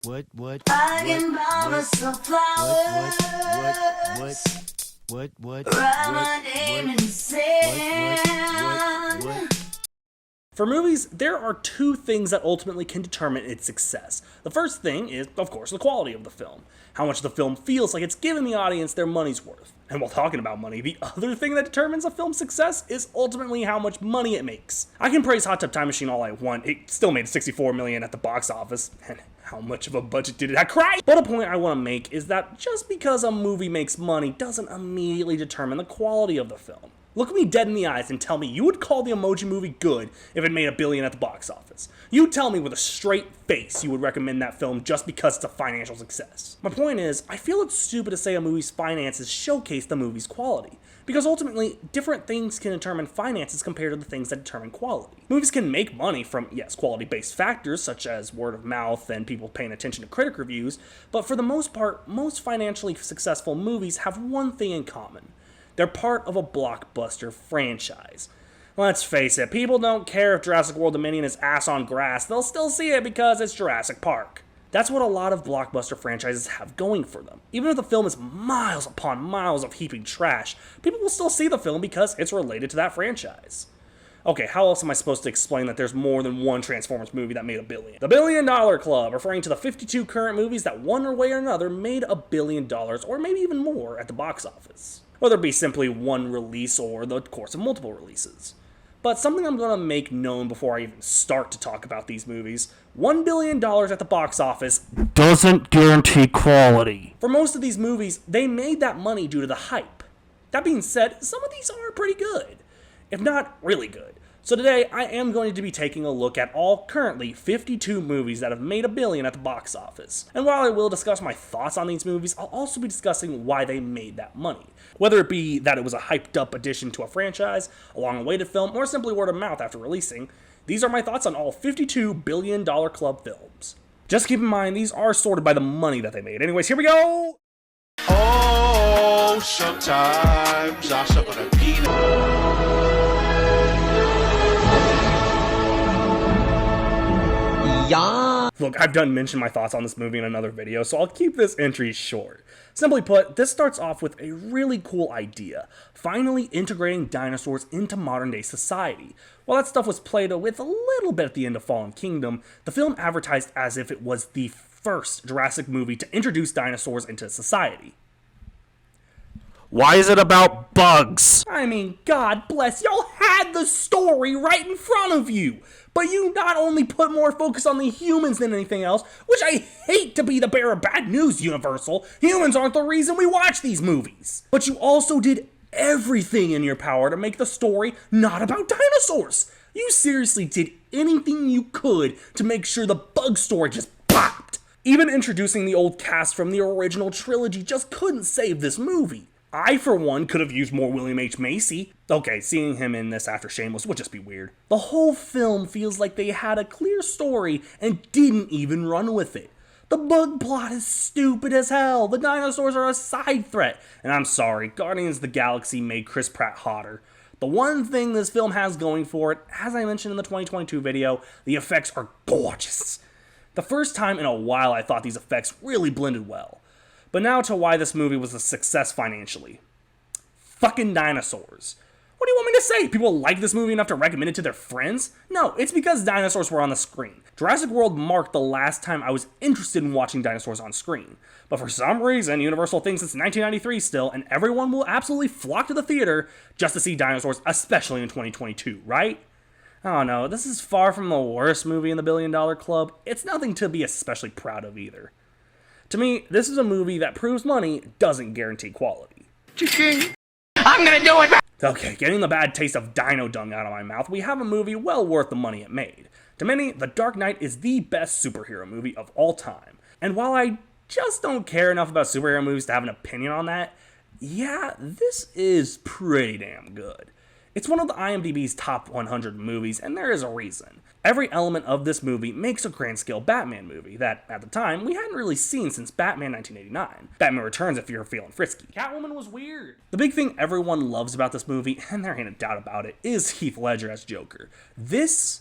I can buy myself flowers. Write my name in the sand. For movies, there are two things that ultimately can determine its success. The first thing is, of course, the quality of the film. How much the film feels like it's giving the audience their money's worth. And while talking about money, the other thing that determines a film's success is ultimately how much money it makes. I can praise Hot Tub Time Machine all I want, it still made $64 million at the box office, and how much of a budget did it have? Christ! But a point I want to make is that just because a movie makes money doesn't immediately determine the quality of the film. Look me dead in the eyes and tell me you would call the Emoji Movie good if it made $1 billion at the box office. You tell me with a straight face you would recommend that film just because it's a financial success. My point is, I feel it's stupid to say a movie's finances showcase the movie's quality, because ultimately, different things can determine finances compared to the things that determine quality. Movies can make money from, yes, quality-based factors such as word of mouth and people paying attention to critic reviews, but for the most part, most financially successful movies have one thing in common. They're part of a blockbuster franchise. Let's face it, people don't care if Jurassic World Dominion is ass on grass, they'll still see it because it's Jurassic Park. That's what a lot of blockbuster franchises have going for them. Even if the film is miles upon miles of heaping trash, people will still see the film because it's related to that franchise. Okay, how else am I supposed to explain that there's more than one Transformers movie that made $1 billion? The $1 Billion Club, referring to the 52 current movies that one way or another made $1 billion or maybe even more at the box office. Whether it be simply one release or the course of multiple releases. But something I'm going to make known before I even start to talk about these movies, $1 billion at the box office doesn't guarantee quality. For most of these movies, they made that money due to the hype. That being said, some of these are pretty good, if not really good. So today, I am going to be taking a look at all currently 52 movies that have made $1 billion at the box office. And while I will discuss my thoughts on these movies, I'll also be discussing why they made that money. Whether it be that it was a hyped up addition to a franchise, a long-awaited film, or simply word of mouth after releasing, these are my thoughts on all 52 $1 Billion Club films. Just keep in mind, these are sorted by the money that they made. Anyways, here we go! Oh, sometimes I suck on a peanut. Look, I've done mention my thoughts on this movie in another video, so I'll keep this entry short. Simply put, this starts off with a really cool idea, finally integrating dinosaurs into modern day society. While that stuff was played with a little bit at the end of Fallen Kingdom, the film advertised as if it was the first Jurassic movie to introduce dinosaurs into society. Why is it about bugs? I mean, God bless, y'all had the story right in front of you. But you not only put more focus on the humans than anything else, which I hate to be the bearer of bad news, Universal. Humans aren't the reason we watch these movies. But you also did everything in your power to make the story not about dinosaurs. You seriously did anything you could to make sure the bug story just popped. Even introducing the old cast from the original trilogy just couldn't save this movie. I, for one, could have used more William H. Macy. Okay, seeing him in this after Shameless would just be weird. The whole film feels like they had a clear story and didn't even run with it. The bug plot is stupid as hell. The dinosaurs are a side threat. And I'm sorry, Guardians of the Galaxy made Chris Pratt hotter. The one thing this film has going for it, as I mentioned in the 2022 video, the effects are gorgeous. The first time in a while I thought these effects really blended well. But now to why this movie was a success financially. Fucking dinosaurs. What do you want me to say? People like this movie enough to recommend it to their friends? No, it's because dinosaurs were on the screen. Jurassic World marked the last time I was interested in watching dinosaurs on screen. But for some reason, Universal thinks it's 1993 still, and everyone will absolutely flock to the theater just to see dinosaurs, especially in 2022, right? Oh no, this is far from the worst movie in the $1 Billion Club. It's nothing to be especially proud of either. To me, this is a movie that proves money doesn't guarantee quality. I'm gonna do it! Okay, getting the bad taste of dino dung out of my mouth, we have a movie well worth the money it made. To many, The Dark Knight is the best superhero movie of all time. And while I just don't care enough about superhero movies to have an opinion on that, yeah, this is pretty damn good. It's one of the IMDb's top 100 movies, and there is a reason. Every element of this movie makes a grand-scale Batman movie that, at the time, we hadn't really seen since Batman 1989. Batman Returns if you're feeling frisky. Catwoman was weird. The big thing everyone loves about this movie, and there ain't a doubt about it, is Heath Ledger as Joker. This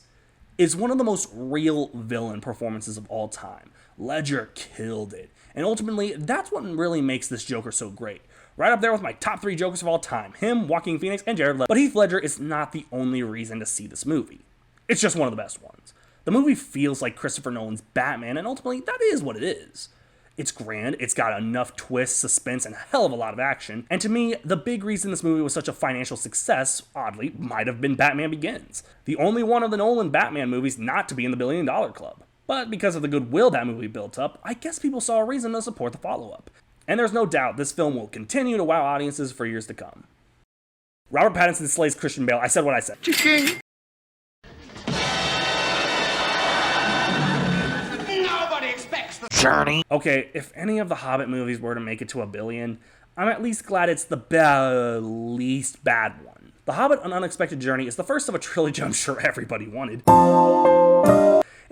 is one of the most real villain performances of all time. Ledger killed it. And ultimately, that's what really makes this Joker so great. Right up there with my top 3 Jokers of all time. Him, Joaquin Phoenix, and Jared Leto. But Heath Ledger is not the only reason to see this movie. It's just one of the best ones. The movie feels like Christopher Nolan's Batman, and ultimately, that is what it is. It's grand, it's got enough twists, suspense, and a hell of a lot of action. And to me, the big reason this movie was such a financial success, oddly, might have been Batman Begins. The only one of the Nolan Batman movies not to be in the $1 billion club. But because of the goodwill that movie built up, I guess people saw a reason to support the follow-up. And there's no doubt this film will continue to wow audiences for years to come. Robert Pattinson slays Christian Bale. I said what I said. Ching. Nobody expects the Journey. Okay, if any of the Hobbit movies were to make it to $1 billion, I'm at least glad it's the least bad one. The Hobbit: An Unexpected Journey is the first of a trilogy I'm sure everybody wanted.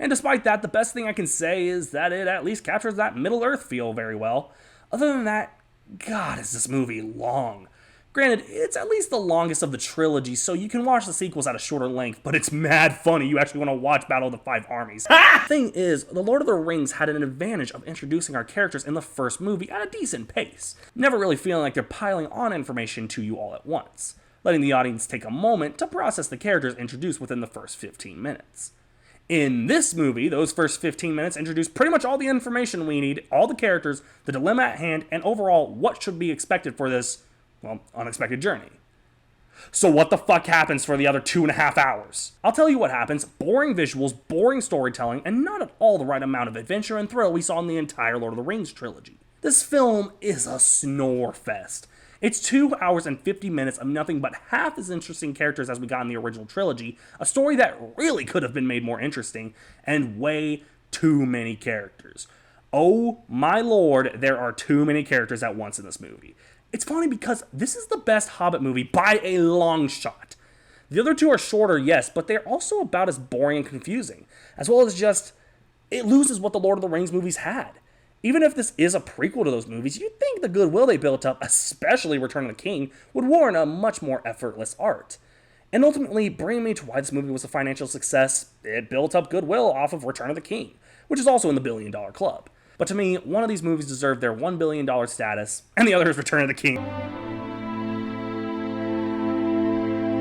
And despite that, the best thing I can say is that it at least captures that Middle-earth feel very well. Other than that, God, is this movie long. Granted, it's at least the longest of the trilogy, so you can watch the sequels at a shorter length, but it's mad funny. You actually want to watch Battle of the Five Armies. The thing is, The Lord of the Rings had an advantage of introducing our characters in the first movie at a decent pace, never really feeling like they're piling on information to you all at once, letting the audience take a moment to process the characters introduced within the first 15 minutes. In this movie, those first 15 minutes introduce pretty much all the information we need, all the characters, the dilemma at hand, and overall what should be expected for this, well, unexpected journey. So what the fuck happens for the other 2.5 hours? I'll tell you what happens: boring visuals, boring storytelling, and not at all the right amount of adventure and thrill we saw in the entire Lord of the Rings trilogy. This film is a snore fest. It's 2 hours and 50 minutes of nothing but half as interesting characters as we got in the original trilogy, a story that really could have been made more interesting, and way too many characters. Oh my lord, there are too many characters at once in this movie. It's funny because this is the best Hobbit movie by a long shot. The other two are shorter, yes, but they're also about as boring and confusing, as well as just, it loses what the Lord of the Rings movies had. Even if this is a prequel to those movies, you'd think the goodwill they built up, especially Return of the King, would warrant a much more effortless art. And ultimately, bringing me to why this movie was a financial success, it built up goodwill off of Return of the King, which is also in the $1 billion club. But to me, one of these movies deserved their $1 billion status, and the other is Return of the King.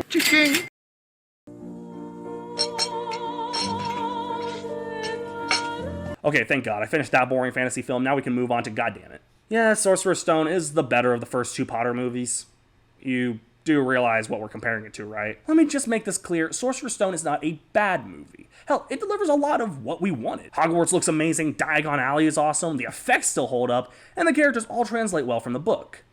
Ching. Okay, thank God, I finished that boring fantasy film, now we can move on to goddammit. Yeah, Sorcerer's Stone is the better of the first 2 Potter movies. You do realize what we're comparing it to, right? Let me just make this clear: Sorcerer's Stone is not a bad movie. Hell, it delivers a lot of what we wanted. Hogwarts looks amazing, Diagon Alley is awesome, the effects still hold up, and the characters all translate well from the book.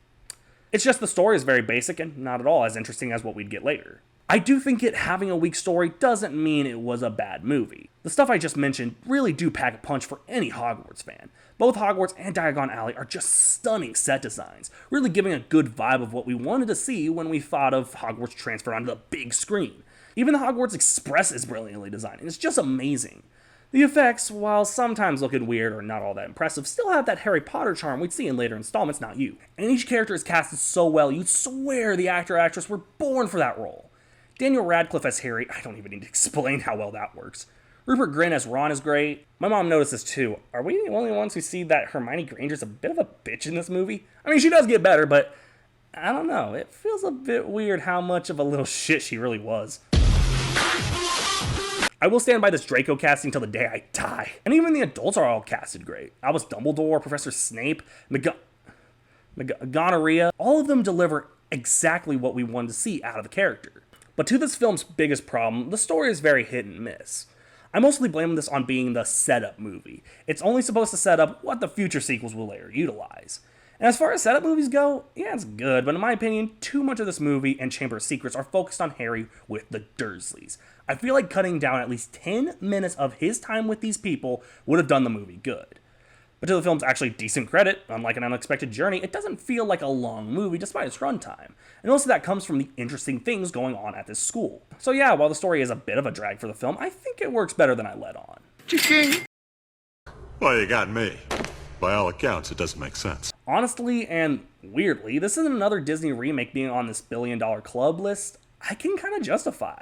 It's just the story is very basic and not at all as interesting as what we'd get later. I do think it having a weak story doesn't mean it was a bad movie. The stuff I just mentioned really do pack a punch for any Hogwarts fan. Both Hogwarts and Diagon Alley are just stunning set designs, really giving a good vibe of what we wanted to see when we thought of Hogwarts transferred onto the big screen. Even the Hogwarts Express is brilliantly designed, and it's just amazing. The effects, while sometimes looking weird or not all that impressive, still have that Harry Potter charm we'd see in later installments, Not You. And each character is casted so well, you'd swear the actor or actress were born for that role. Daniel Radcliffe as Harry, I don't even need to explain how well that works. Rupert Grint as Ron is great. My mom noticed this too. Are we the only ones who see that Hermione Granger's a bit of a bitch in this movie? I mean, she does get better, but I don't know. It feels a bit weird how much of a little shit she really was. I will stand by this Draco casting till the day I die. And even the adults are all casted great. Albus Dumbledore, Professor Snape, Gonorrhea, all of them deliver exactly what we wanted to see out of the character. But to this film's biggest problem, the story is very hit and miss. I mostly blame this on being the setup movie. It's only supposed to set up what the future sequels will later utilize. And as far as setup movies go, yeah, it's good, but in my opinion, too much of this movie and Chamber of Secrets are focused on Harry with the Dursleys. I feel like cutting down at least 10 minutes of his time with these people would have done the movie good. But to the film's actually decent credit, unlike An Unexpected Journey, it doesn't feel like a long movie despite its runtime. And most of that comes from the interesting things going on at this school. So yeah, while the story is a bit of a drag for the film, I think it works better than I let on. Ching. Well, you got me. By all accounts, it doesn't make sense. Honestly, and weirdly, this isn't another Disney remake being on this $1 billion club list I can kind of justify.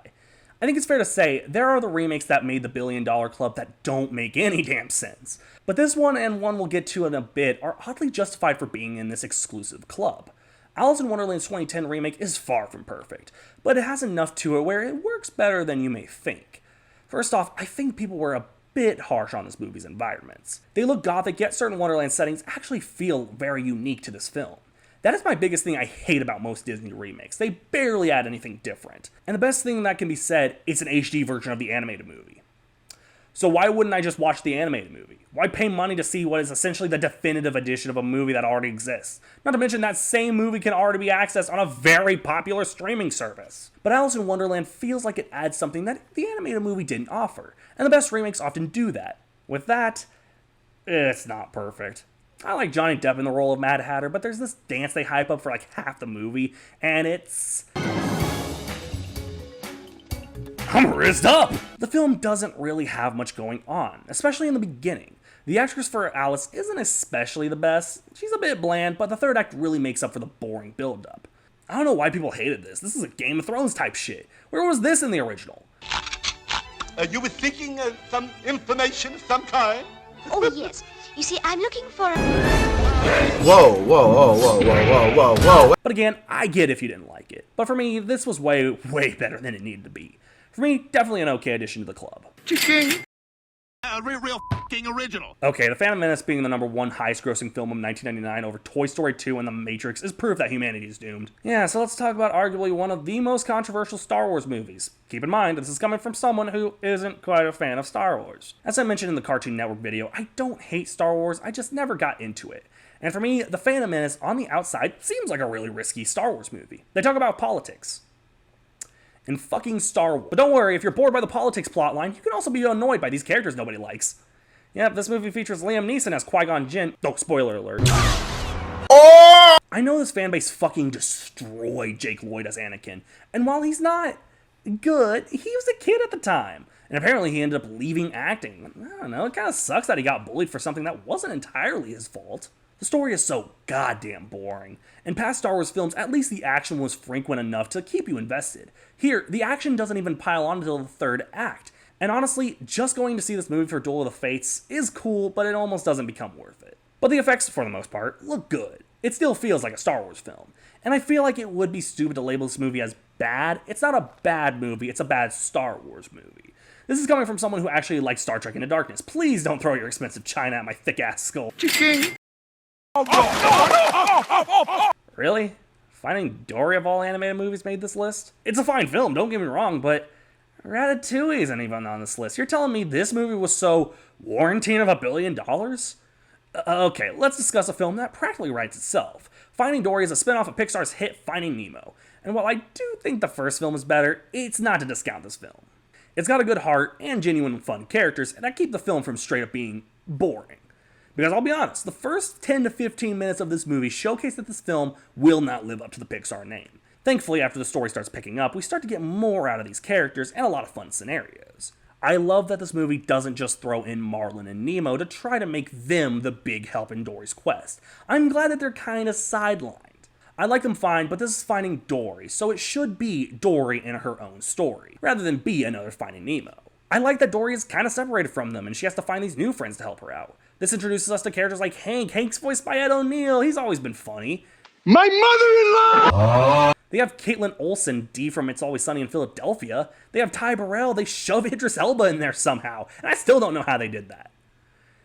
I think it's fair to say there are the remakes that made the $1 billion club that don't make any damn sense. But this one, and one we'll get to in a bit, are oddly justified for being in this exclusive club. Alice in Wonderland's 2010 remake is far from perfect, but it has enough to it where it works better than you may think. First off, I think people were a bit harsh on this movie's environments. They look gothic, yet certain Wonderland settings actually feel very unique to this film. That is my biggest thing I hate about most Disney remakes. They barely add anything different. And the best thing that can be said, it's an HD version of the animated movie. So why wouldn't I just watch the animated movie? Why pay money to see what is essentially the definitive edition of a movie that already exists? Not to mention that same movie can already be accessed on a very popular streaming service. But Alice in Wonderland feels like it adds something that the animated movie didn't offer. And the best remakes often do that. With that, it's not perfect. I like Johnny Depp in the role of Mad Hatter, but there's this dance they hype up for like half the movie, and it's... I'm rizzed up! The film doesn't really have much going on, especially in the beginning. The actress for Alice isn't especially the best. She's a bit bland, but the third act really makes up for the boring build-up. I don't know why people hated this. This is a Game of Thrones type shit. Where was this in the original? You were seeking some information of some kind? Oh, yes. You see, I'm looking for a... Whoa, whoa, whoa, whoa, whoa, whoa, whoa, whoa. But again, I get if you didn't like it. But for me, this was way, way better than it needed to be. For me, definitely an okay addition to the club. Real f***ing original. Okay, The Phantom Menace being the #1 highest-grossing film of 1999 over Toy Story 2 and The Matrix is proof that humanity is doomed. Yeah, so let's talk about arguably one of the most controversial Star Wars movies. Keep in mind, this is coming from someone who isn't quite a fan of Star Wars. As I mentioned in the Cartoon Network video, I don't hate Star Wars, I just never got into it. And for me, The Phantom Menace, on the outside, seems like a really risky Star Wars movie. They talk about politics. In fucking Star Wars. But don't worry, if you're bored by the politics plotline, you can also be annoyed by these characters nobody likes. Yep, this movie features Liam Neeson as Qui-Gon Jinn. Oh, spoiler alert. Oh! I know this fanbase fucking destroyed Jake Lloyd as Anakin, and while he's not good, he was a kid at the time. And apparently he ended up leaving acting. I don't know, it kind of sucks that he got bullied for something that wasn't entirely his fault. The story is so goddamn boring. In past Star Wars films, at least the action was frequent enough to keep you invested. Here, the action doesn't even pile on until the third act. And honestly, just going to see this movie for Duel of the Fates is cool, but it almost doesn't become worth it. But the effects, for the most part, look good. It still feels like a Star Wars film. And I feel like it would be stupid to label this movie as bad. It's not a bad movie, it's a bad Star Wars movie. This is coming from someone who actually likes Star Trek Into Darkness. Please don't throw your expensive china at my thick-ass skull. Really? Finding Dory of all animated movies made this list? It's a fine film, don't get me wrong, but Ratatouille isn't even on this list. You're telling me this movie was so warranting of $1 billion? Okay, let's discuss a film that practically writes itself. Finding Dory is a spin-off of Pixar's hit Finding Nemo. And while I do think the first film is better, it's not to discount this film. It's got a good heart and genuine fun characters, and that keep the film from straight up being boring. Because I'll be honest, the first 10 to 15 minutes of this movie showcase that this film will not live up to the Pixar name. Thankfully, after the story starts picking up, we start to get more out of these characters and a lot of fun scenarios. I love that this movie doesn't just throw in Marlin and Nemo to try to make them the big help in Dory's quest. I'm glad that they're kind of sidelined. I like them fine, but this is Finding Dory, so it should be Dory in her own story, rather than be another Finding Nemo. I like that Dory is kind of separated from them, and she has to find these new friends to help her out. This introduces us to characters like Hank. Hank's voiced by Ed O'Neill. He's always been funny. My mother-in-law! They have Caitlin Olsen, Dee from It's Always Sunny in Philadelphia. They have Ty Burrell. They shove Idris Elba in there somehow, and I still don't know how they did that.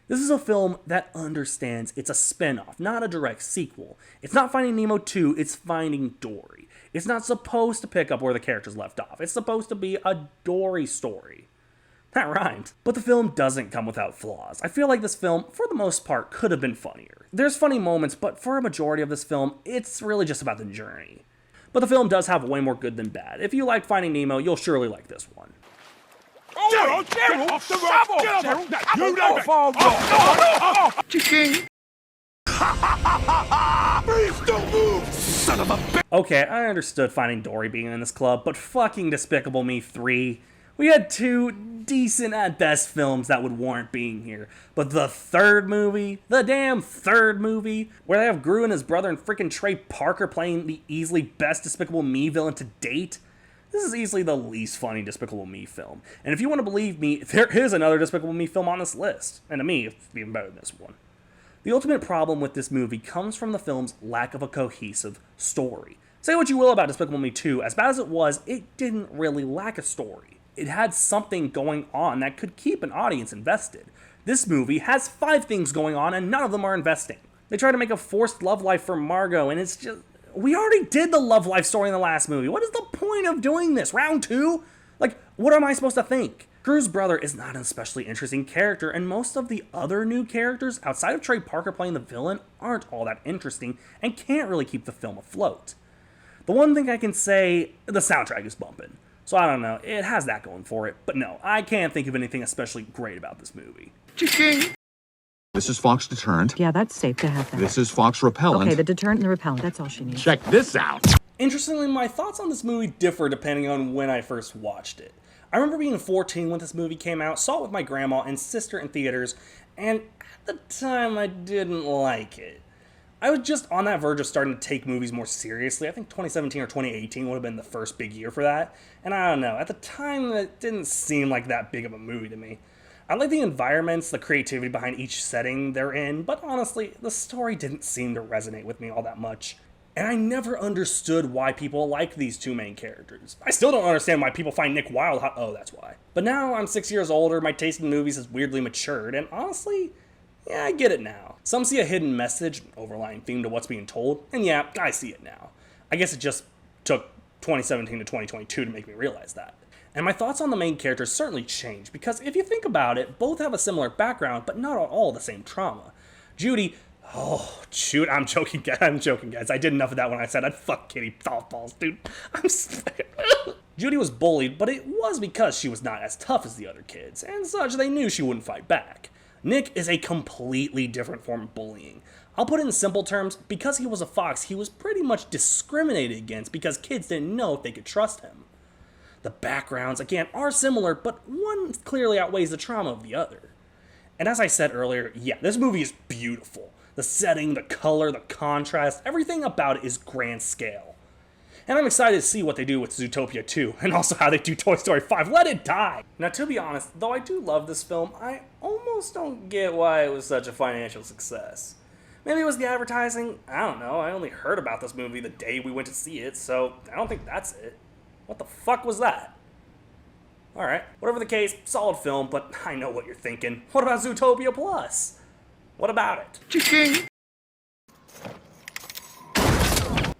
This is a film that understands it's a spin-off, not a direct sequel. It's not Finding Nemo 2, it's Finding Dory. It's not supposed to pick up where the characters left off. It's supposed to be a Dory story. That rhymed. But the film doesn't come without flaws. I feel like this film, for the most part, could have been funnier. There's funny moments, but for a majority of this film, it's really just about the journey. But the film does have way more good than bad. If you like Finding Nemo, you'll surely like this one. Oh, Gerald! Off the rock! Get off! You know it! Chicken! Please don't move! Son of a bitch! Okay, I understood Finding Dory being in this club, but fucking Despicable Me 3. We had two decent at best films that would warrant being here. But the third movie, the damn third movie, where they have Gru and his brother and freaking Trey Parker playing the easily best Despicable Me villain to date, This is easily the least funny Despicable Me film. And if you want to believe me, there is another Despicable Me film on this list. And to me, it's even better than this one. The ultimate problem with this movie comes from the film's lack of a cohesive story. Say what you will about Despicable Me 2, as bad as it was, it didn't really lack a story. It had something going on that could keep an audience invested. This movie has 5 things going on and none of them are investing. They try to make a forced love life for Margot and it's just... We already did the love life story in the last movie. What is the point of doing this? Round 2? Like, what am I supposed to think? Drew's brother is not an especially interesting character, and most of the other new characters, outside of Trey Parker playing the villain, aren't all that interesting and can't really keep the film afloat. The one thing I can say, the soundtrack is bumping. So I don't know, it has that going for it. But no, I can't think of anything especially great about this movie. This is Fox deterrent. Yeah, that's safe to have that. This is Fox repellent. Okay, the deterrent and the repellent, that's all she needs. Check this out. Interestingly, my thoughts on this movie differ depending on when I first watched it. I remember being 14 when this movie came out, saw it with my grandma and sister in theaters, and at the time I didn't like it. I was just on that verge of starting to take movies more seriously. I think 2017 or 2018 would have been the first big year for that, and I don't know, at the time it didn't seem like that big of a movie to me. I like the environments, the creativity behind each setting they're in, but honestly, the story didn't seem to resonate with me all that much. And I never understood why people like these 2 main characters. I still don't understand why people find Nick Wilde hot. Oh, that's why. But now I'm 6 years older, my taste in movies has weirdly matured, and honestly, yeah, I get it now. Some see a hidden message, overlying theme to what's being told, and yeah, I see it now. I guess it just took 2017 to 2022 to make me realize that. And my thoughts on the main characters certainly change, because if you think about it, both have a similar background, but not all the same trauma. Judy, oh, shoot, I'm joking, guys. I did enough of that when I said I'd fuck Kitty Balls, dude. Judy was bullied, but it was because she was not as tough as the other kids, and such they knew she wouldn't fight back. Nick is a completely different form of bullying. I'll put it in simple terms, because he was a fox, he was pretty much discriminated against because kids didn't know if they could trust him. The backgrounds, again, are similar, but one clearly outweighs the trauma of the other. And as I said earlier, yeah, this movie is beautiful. The setting, the color, the contrast, everything about it is grand scale. And I'm excited to see what they do with Zootopia 2, and also how they do Toy Story 5. Let it die! Now, to be honest, though I do love this film, I almost don't get why it was such a financial success. Maybe it was the advertising? I don't know, I only heard about this movie the day we went to see it, so I don't think that's it. What the fuck was that? Alright, whatever the case, solid film, but I know what you're thinking. What about Zootopia Plus? What about it?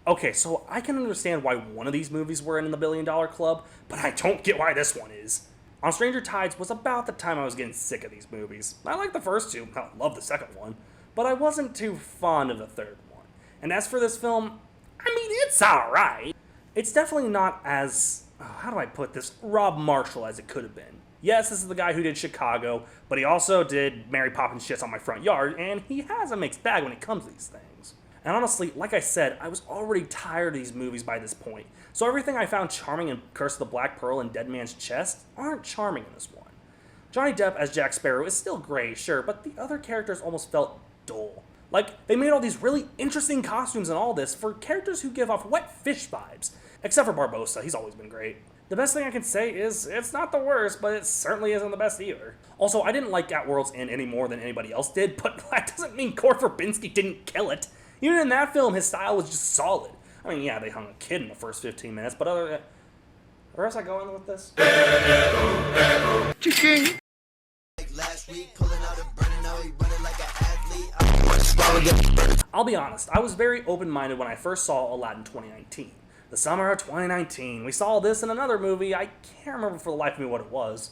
Okay, so I can understand why one of these movies were in the $1 billion club, but I don't get why this one is. On Stranger Tides was about the time I was getting sick of these movies. I liked the first 2, I love the second one, but I wasn't too fond of the third one. And as for this film, I mean, it's alright. It's definitely not as, how do I put this, Rob Marshall as it could have been. Yes, this is the guy who did Chicago, but he also did Mary Poppins Shits on My Front Yard, and he has a mixed bag when it comes to these things. And honestly, like I said, I was already tired of these movies by this point, so everything I found charming in Curse of the Black Pearl and Dead Man's Chest aren't charming in this one. Johnny Depp as Jack Sparrow is still great, sure, but the other characters almost felt dull. Like, they made all these really interesting costumes and all this for characters who give off wet fish vibes. Except for Barbossa, he's always been great. The best thing I can say is, it's not the worst, but it certainly isn't the best either. Also, I didn't like At World's End any more than anybody else did, but that doesn't mean Cord Verbinski didn't kill it. Even in that film, his style was just solid. I mean, yeah, they hung a kid in the first 15 minutes, but other than... Where else I going with this? I'll be honest, I was very open-minded when I first saw Aladdin 2019. The summer of 2019. We saw this in another movie. I can't remember for the life of me what it was.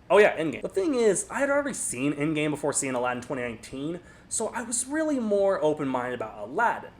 Oh yeah, Endgame. The thing is, I had already seen Endgame before seeing Aladdin 2019, so I was really more open-minded about Aladdin.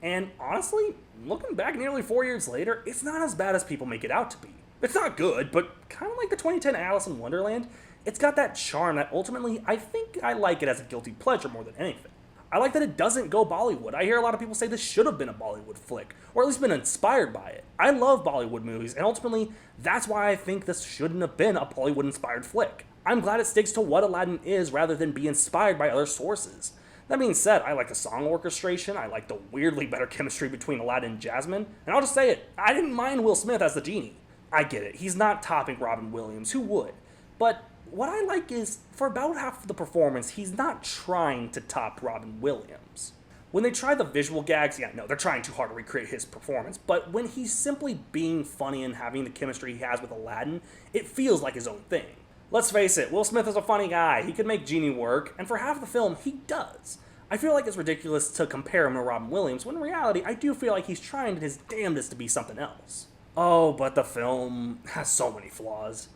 And honestly, looking back nearly 4 years later, it's not as bad as people make it out to be. It's not good, but kind of like the 2010 Alice in Wonderland, it's got that charm that ultimately I think I like it as a guilty pleasure more than anything. I like that it doesn't go Bollywood. I hear a lot of people say this should have been a Bollywood flick, or at least been inspired by it. I love Bollywood movies, and ultimately, that's why I think this shouldn't have been a Bollywood-inspired flick. I'm glad it sticks to what Aladdin is rather than be inspired by other sources. That being said, I like the song orchestration, I like the weirdly better chemistry between Aladdin and Jasmine, and I'll just say it, I didn't mind Will Smith as the genie. I get it, he's not topping Robin Williams, who would? But what I like is, for about half of the performance, he's not trying to top Robin Williams. When they try the visual gags, yeah, no, they're trying too hard to recreate his performance, but when he's simply being funny and having the chemistry he has with Aladdin, it feels like his own thing. Let's face it, Will Smith is a funny guy, he could make Genie work, and for half the film, he does. I feel like it's ridiculous to compare him to Robin Williams, when in reality, I do feel like he's trying his damnedest to be something else. Oh, but the film has so many flaws.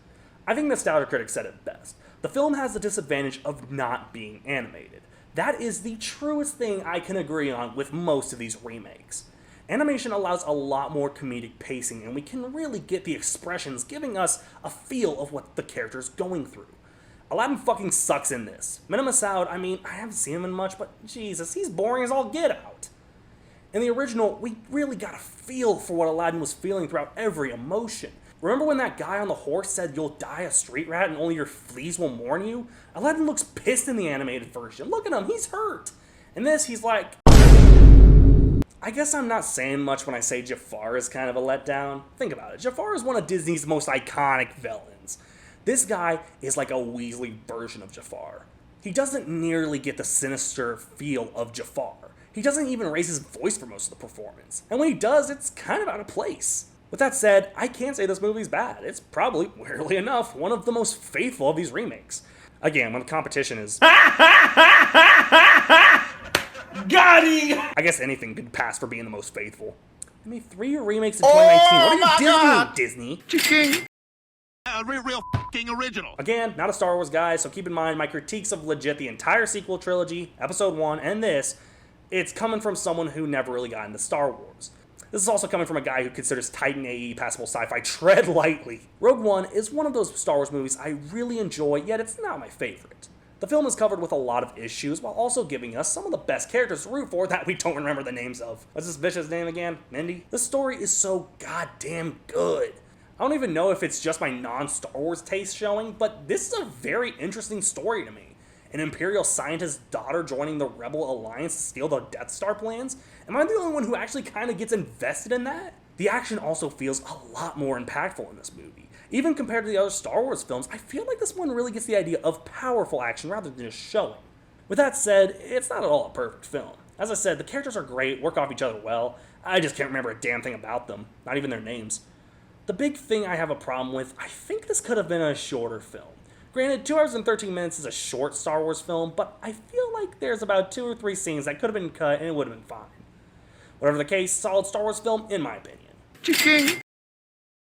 I think Nostalgia Critic said it best. The film has the disadvantage of not being animated. That is the truest thing I can agree on with most of these remakes. Animation allows a lot more comedic pacing, and we can really get the expressions giving us a feel of what the character's going through. Aladdin fucking sucks in this. Mena Massoud, I mean, I haven't seen him in much, but Jesus, he's boring as all get out. In the original, we really got a feel for what Aladdin was feeling throughout every emotion. Remember when that guy on the horse said you'll die a street rat and only your fleas will mourn you? Aladdin looks pissed in the animated version. Look at him, he's hurt. In this, he's like... I guess I'm not saying much when I say Jafar is kind of a letdown. Think about it, Jafar is one of Disney's most iconic villains. This guy is like a Weasley version of Jafar. He doesn't nearly get the sinister feel of Jafar. He doesn't even raise his voice for most of the performance. And when he does, it's kind of out of place. With that said, I can't say this movie's bad. It's probably, weirdly enough, one of the most faithful of these remakes. Again, when the competition is... Got him! I guess anything could pass for being the most faithful. I made 3 remakes in 2019. What are you doing, Disney? Chicken. Real f***ing original. Again, not a Star Wars guy, so keep in mind my critiques of legit the entire sequel trilogy, Episode 1, and this, it's coming from someone who never really got into Star Wars. This is also coming from a guy who considers Titan AE passable sci-fi. Tread lightly. Rogue One is one of those Star Wars movies I really enjoy, yet it's not my favorite. The film is covered with a lot of issues, while also giving us some of the best characters to root for that we don't remember the names of. What's this bitch's name again? Mindy? The story is so goddamn good. I don't even know if it's just my non-Star Wars taste showing, but this is a very interesting story to me. An Imperial scientist's daughter joining the Rebel Alliance to steal the Death Star plans? Am I the only one who actually kind of gets invested in that? The action also feels a lot more impactful in this movie. Even compared to the other Star Wars films, I feel like this one really gets the idea of powerful action rather than just showing. With that said, it's not at all a perfect film. As I said, the characters are great, work off each other well. I just can't remember a damn thing about them, not even their names. The big thing I have a problem with, I think this could have been a shorter film. Granted, 2 hours and 13 minutes is a short Star Wars film, but I feel like there's about 2 or 3 scenes that could have been cut and it would have been fine. Whatever the case, solid Star Wars film in my opinion. Chicken.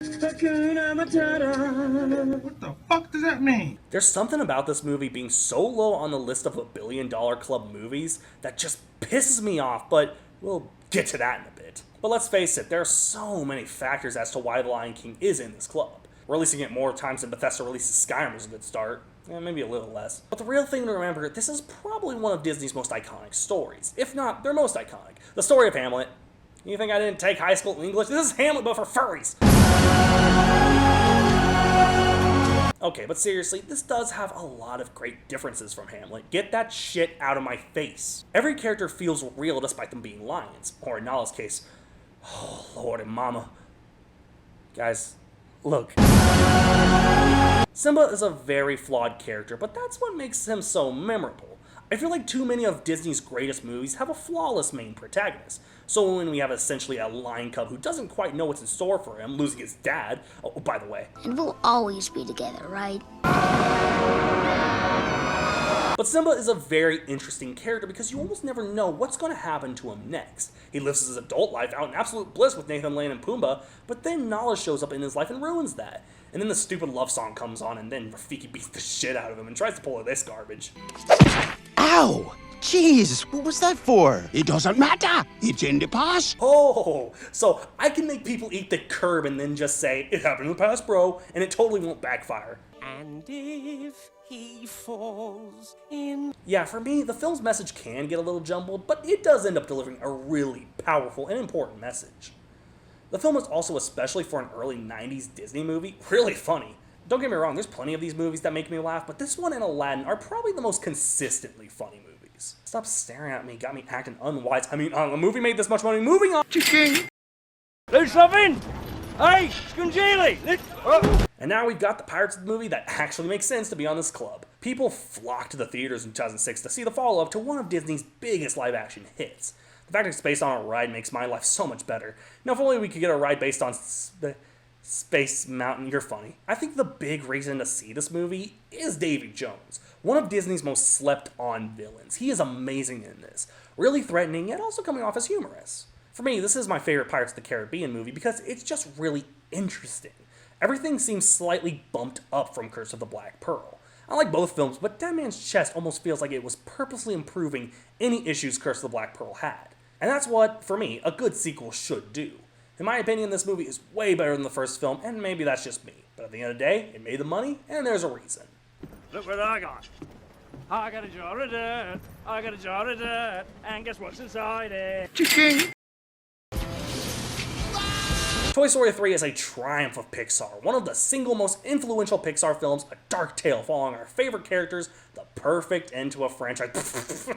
What the fuck does that mean? There's something about this movie being so low on the list of $1 billion club movies that just pisses me off, but we'll get to that in a bit. But let's face it, there are so many factors as to why The Lion King is in this club. Releasing it more times than Bethesda releases Skyrim was a good start. Maybe a little less. But the real thing to remember, this is probably one of Disney's most iconic stories. If not, their most iconic. The story of Hamlet. You think I didn't take high school English? This is Hamlet, but for furries! Okay, but seriously, this does have a lot of great differences from Hamlet. Get that shit out of my face. Every character feels real despite them being lions. Or in Nala's case, oh Lord and Mama. Guys, look. Simba is a very flawed character, but that's what makes him so memorable. I feel like too many of Disney's greatest movies have a flawless main protagonist. So when we have essentially a lion cub who doesn't quite know what's in store for him, losing his dad, oh, by the way. And we'll always be together, right? But Simba is a very interesting character because you almost never know what's going to happen to him next. He lives his adult life out in absolute bliss with Nathan Lane and Pumbaa, but then Nala shows up in his life and ruins that. And then the stupid love song comes on, and then Rafiki beats the shit out of him and tries to pull this garbage. Ow! Jeez, what was that for? It doesn't matter. It's in the past. Oh, so I can make people eat the curb and then just say, it happened in the past, bro, and it totally won't backfire. And if he falls in... Yeah, for me, the film's message can get a little jumbled, but it does end up delivering a really powerful and important message. The film is also, especially for an early 90s Disney movie, really funny. Don't get me wrong, there's plenty of these movies that make me laugh, but this one and Aladdin are probably the most consistently funny movies. movies. Stop staring at me, got me acting unwise. I mean, the movie made this much money. Moving on! There's something! Hey, Scungili! And now we've got the Pirates of the movie that actually makes sense to be on this club. People flocked to the theaters in 2006 to see the follow-up to one of Disney's biggest live-action hits. The fact it's based on a ride makes my life so much better. Now, if only we could get a ride based on Space Mountain, you're funny. I think the big reason to see this movie is Davy Jones, one of Disney's most slept-on villains. He is amazing in this, really threatening yet also coming off as humorous. For me, this is my favorite Pirates of the Caribbean movie because it's just really interesting. Everything seems slightly bumped up from Curse of the Black Pearl. I like both films, but Dead Man's Chest almost feels like it was purposely improving any issues Curse of the Black Pearl had. And that's what, for me, a good sequel should do. In my opinion, this movie is way better than the first film, and maybe that's just me. But at the end of the day, it made the money, and there's a reason. Look what I got. I got a jar of dirt. I got a jar of dirt. And guess what's inside it? Chicken! Toy Story 3 is a triumph of Pixar, one of the single most influential Pixar films, a dark tale following our favorite characters, the perfect end to a franchise.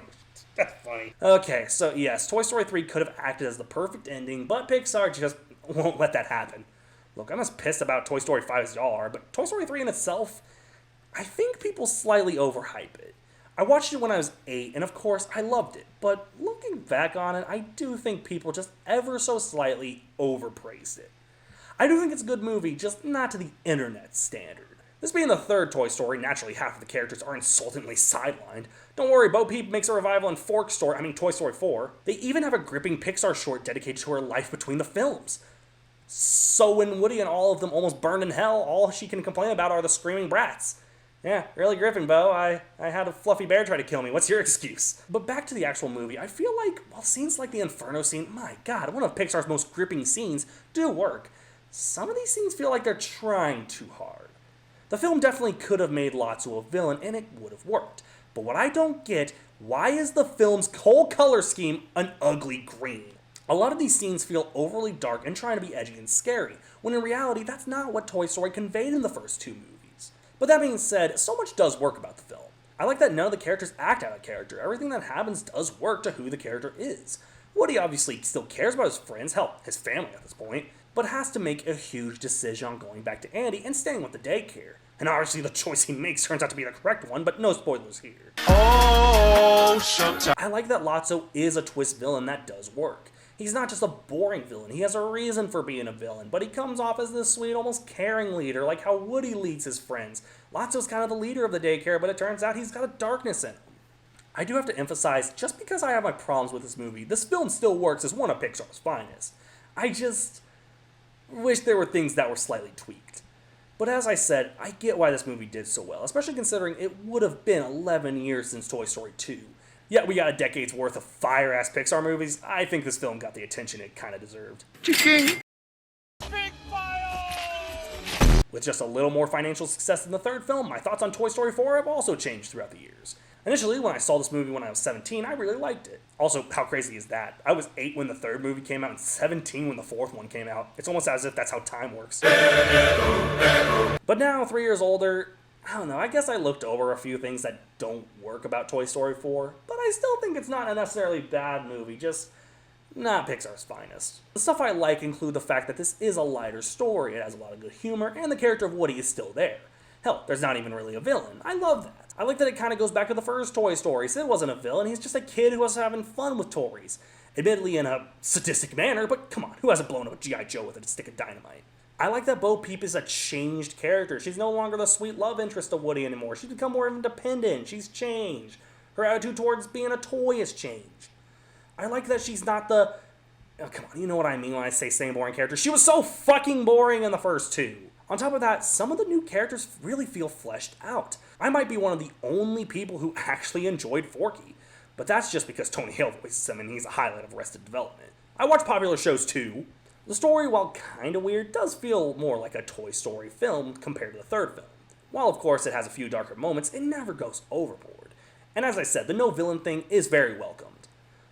That's funny. Okay, so yes, Toy Story 3 could have acted as the perfect ending, but Pixar just won't let that happen. Look, I'm as pissed about Toy Story 5 as y'all are, but Toy Story 3 in itself, I think people slightly overhype it. I watched it when I was 8, and of course, I loved it, but looking back on it, I do think people just ever so slightly overpraised it. I do think it's a good movie, just not to the internet standard. This being the third Toy Story, naturally half of the characters are insultingly sidelined. Don't worry, Bo Peep makes a revival in Toy Story 4. They even have a gripping Pixar short dedicated to her life between the films. So when Woody and all of them almost burned in hell, all she can complain about are the screaming brats. Yeah, really gripping, Bo. I had a fluffy bear try to kill me. What's your excuse? But back to the actual movie, I feel like, while scenes like the Inferno scene, my god, one of Pixar's most gripping scenes, do work, some of these scenes feel like they're trying too hard. The film definitely could have made Lotso a villain, and it would have worked. But what I don't get, why is the film's whole color scheme an ugly green? A lot of these scenes feel overly dark and trying to be edgy and scary, when in reality, that's not what Toy Story conveyed in the first two movies. But that being said, so much does work about the film. I like that none of the characters act out of character. Everything that happens does work to who the character is. Woody obviously still cares about his friends, hell, his family at this point, but has to make a huge decision on going back to Andy and staying with the daycare. And obviously the choice he makes turns out to be the correct one, but no spoilers here. Oh, showtime. I like that Lotso is a twist villain that does work. He's not just a boring villain, he has a reason for being a villain, but he comes off as this sweet, almost caring leader, like how Woody leads his friends. Lotso's kind of the leader of the daycare, but it turns out he's got a darkness in him. I do have to emphasize, just because I have my problems with this movie, this film still works as one of Pixar's finest. I just wish there were things that were slightly tweaked. But as I said, I get why this movie did so well, especially considering it would have been 11 years since Toy Story 2. Yet we got a decade's worth of fire-ass Pixar movies. I think this film got the attention it kind of deserved. Chicken! With just a little more financial success than the third film, my thoughts on Toy Story 4 have also changed throughout the years. Initially, when I saw this movie when I was 17, I really liked it. Also, how crazy is that? I was 8 when the third movie came out and 17 when the fourth one came out. It's almost as if that's how time works. But now, 3 years older, I don't know, I guess I looked over a few things that don't work about Toy Story 4, but I still think it's not a necessarily bad movie, just not Pixar's finest. The stuff I like include the fact that this is a lighter story, it has a lot of good humor, and the character of Woody is still there. Hell, there's not even really a villain. I love that. I like that it kind of goes back to the first Toy Story. Sid wasn't a villain, he's just a kid who was having fun with toys. Admittedly in a sadistic manner, but come on, who hasn't blown up a G.I. Joe with a stick of dynamite? I like that Bo Peep is a changed character. She's no longer the sweet love interest of Woody anymore. She's become more independent. She's changed. Her attitude towards being a toy has changed. I like that she's not the... Oh, come on, you know what I mean when I say same boring character. She was so fucking boring in the first two. On top of that, some of the new characters really feel fleshed out. I might be one of the only people who actually enjoyed Forky, but that's just because Tony Hale voices him and he's a highlight of Arrested Development. I watch popular shows too. The story, while kinda weird, does feel more like a Toy Story film compared to the third film. While of course it has a few darker moments, it never goes overboard. And as I said, the no villain thing is very welcomed.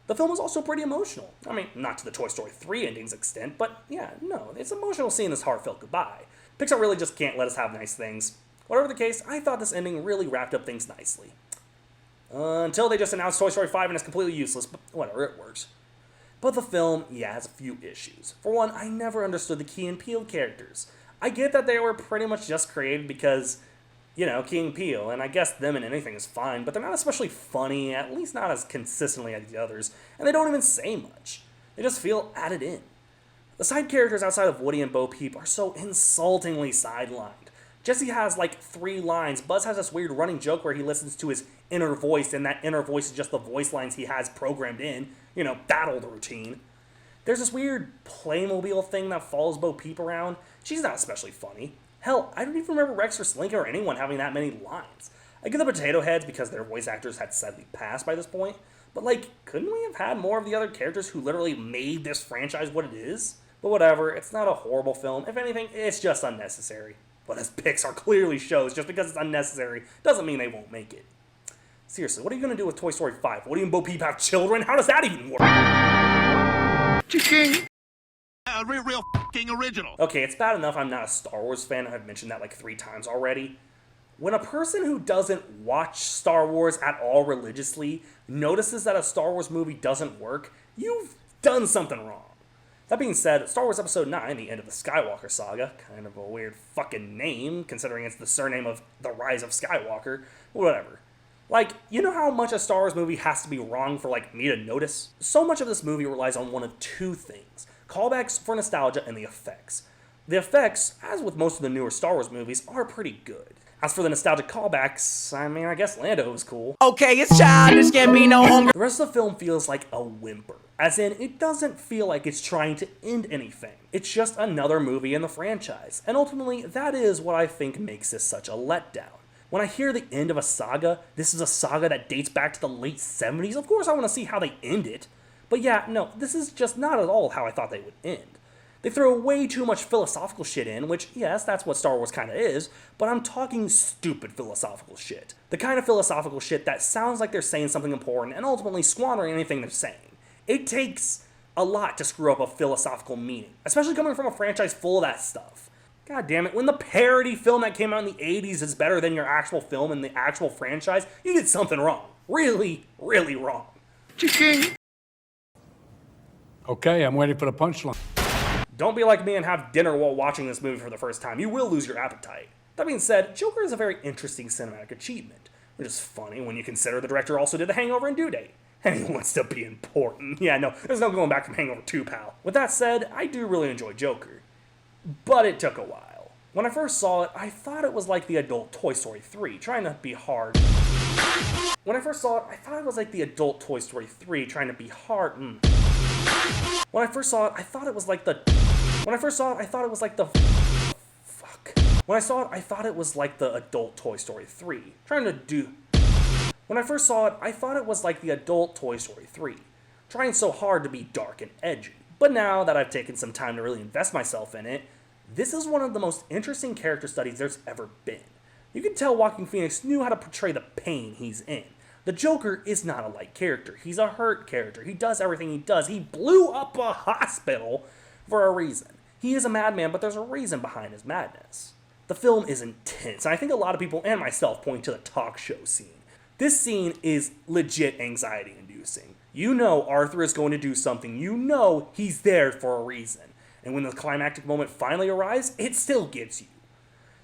The film is also pretty emotional. I mean, not to the Toy Story 3 ending's extent, but yeah, no, it's emotional seeing this heartfelt goodbye. Pixar really just can't let us have nice things. Whatever the case, I thought this ending really wrapped up things nicely. Until they just announced Toy Story 5 and it's completely useless, but whatever, it works. But the film, yeah, has a few issues. For one, I never understood the Key and Peele characters. I get that they were pretty much just created because, you know, Key and Peele, and I guess them in anything is fine, but they're not especially funny, at least not as consistently as the others, and they don't even say much. They just feel added in. The side characters outside of Woody and Bo Peep are so insultingly sidelined. Jesse has like 3 lines. Buzz has this weird running joke where he listens to his inner voice, and that inner voice is just the voice lines he has programmed in. You know, that old routine. There's this weird Playmobil thing that follows Bo Peep around. She's not especially funny. Hell, I don't even remember Rex or Slinky or anyone having that many lines. I get the Potato Heads because their voice actors had sadly passed by this point, but like, couldn't we have had more of the other characters who literally made this franchise what it is? But whatever, it's not a horrible film. If anything, it's just unnecessary. But as Pixar clearly shows, just because it's unnecessary doesn't mean they won't make it. Seriously, what are you going to do with Toy Story 5? Woody and Bo Peep have children? How does that even work? Real f***ing original. Okay, it's bad enough I'm not a Star Wars fan. I've mentioned that like 3 times already. When a person who doesn't watch Star Wars at all religiously notices that a Star Wars movie doesn't work, you've done something wrong. That being said, Star Wars Episode 9, the end of the Skywalker saga, kind of a weird fucking name, considering it's the surname of The Rise of Skywalker, whatever. Like, you know how much a Star Wars movie has to be wrong for, like, me to notice? So much of this movie relies on one of 2 things. Callbacks for nostalgia and the effects. The effects, as with most of the newer Star Wars movies, are pretty good. As for the nostalgic callbacks, I mean, I guess Lando was cool. Okay, it's childish, can't be no hungry. The rest of the film feels like a whimper. As in, it doesn't feel like it's trying to end anything. It's just another movie in the franchise. And ultimately, that is what I think makes this such a letdown. When I hear the end of a saga, this is a saga that dates back to the late 70s, of course I want to see how they end it. But yeah, no, this is just not at all how I thought they would end. They throw way too much philosophical shit in, which, yes, that's what Star Wars kinda is, but I'm talking stupid philosophical shit. The kind of philosophical shit that sounds like they're saying something important and ultimately squandering anything they're saying. It takes a lot to screw up a philosophical meaning, especially coming from a franchise full of that stuff. God damn it, when the parody film that came out in the 80s is better than your actual film in the actual franchise, you did something wrong. Really, really wrong. Okay, I'm waiting for the punchline. Don't be like me and have dinner while watching this movie for the first time. You will lose your appetite. That being said, Joker is a very interesting cinematic achievement, which is funny when you consider the director also did The Hangover and Due Date. And he wants to be important. Yeah, no, there's no going back from Hangover 2, pal. With that said, I do really enjoy Joker. But it took a while. When I first saw it, I thought it was like the adult Toy Story 3, trying to be hard. When I first saw it, I thought it was like the adult Toy Story 3, trying to be hard. When I first saw it, I thought it was like the... When I first saw it, I thought it was like the... Fuck. When I saw it, I thought it was like the adult Toy Story 3, trying to do... When I first saw it, I thought it was like the adult Toy Story 3, trying so hard to be dark and edgy. But now that I've taken some time to really invest myself in it, this is one of the most interesting character studies there's ever been. You can tell Joaquin Phoenix knew how to portray the pain he's in. The Joker is not a light character. He's a hurt character. He does everything he does. He blew up a hospital for a reason. He is a madman, but there's a reason behind his madness. The film is intense, and I think a lot of people and myself point to the talk show scene. This scene is legit anxiety-inducing. You know Arthur is going to do something. You know he's there for a reason. And when the climactic moment finally arrives, it still gets you.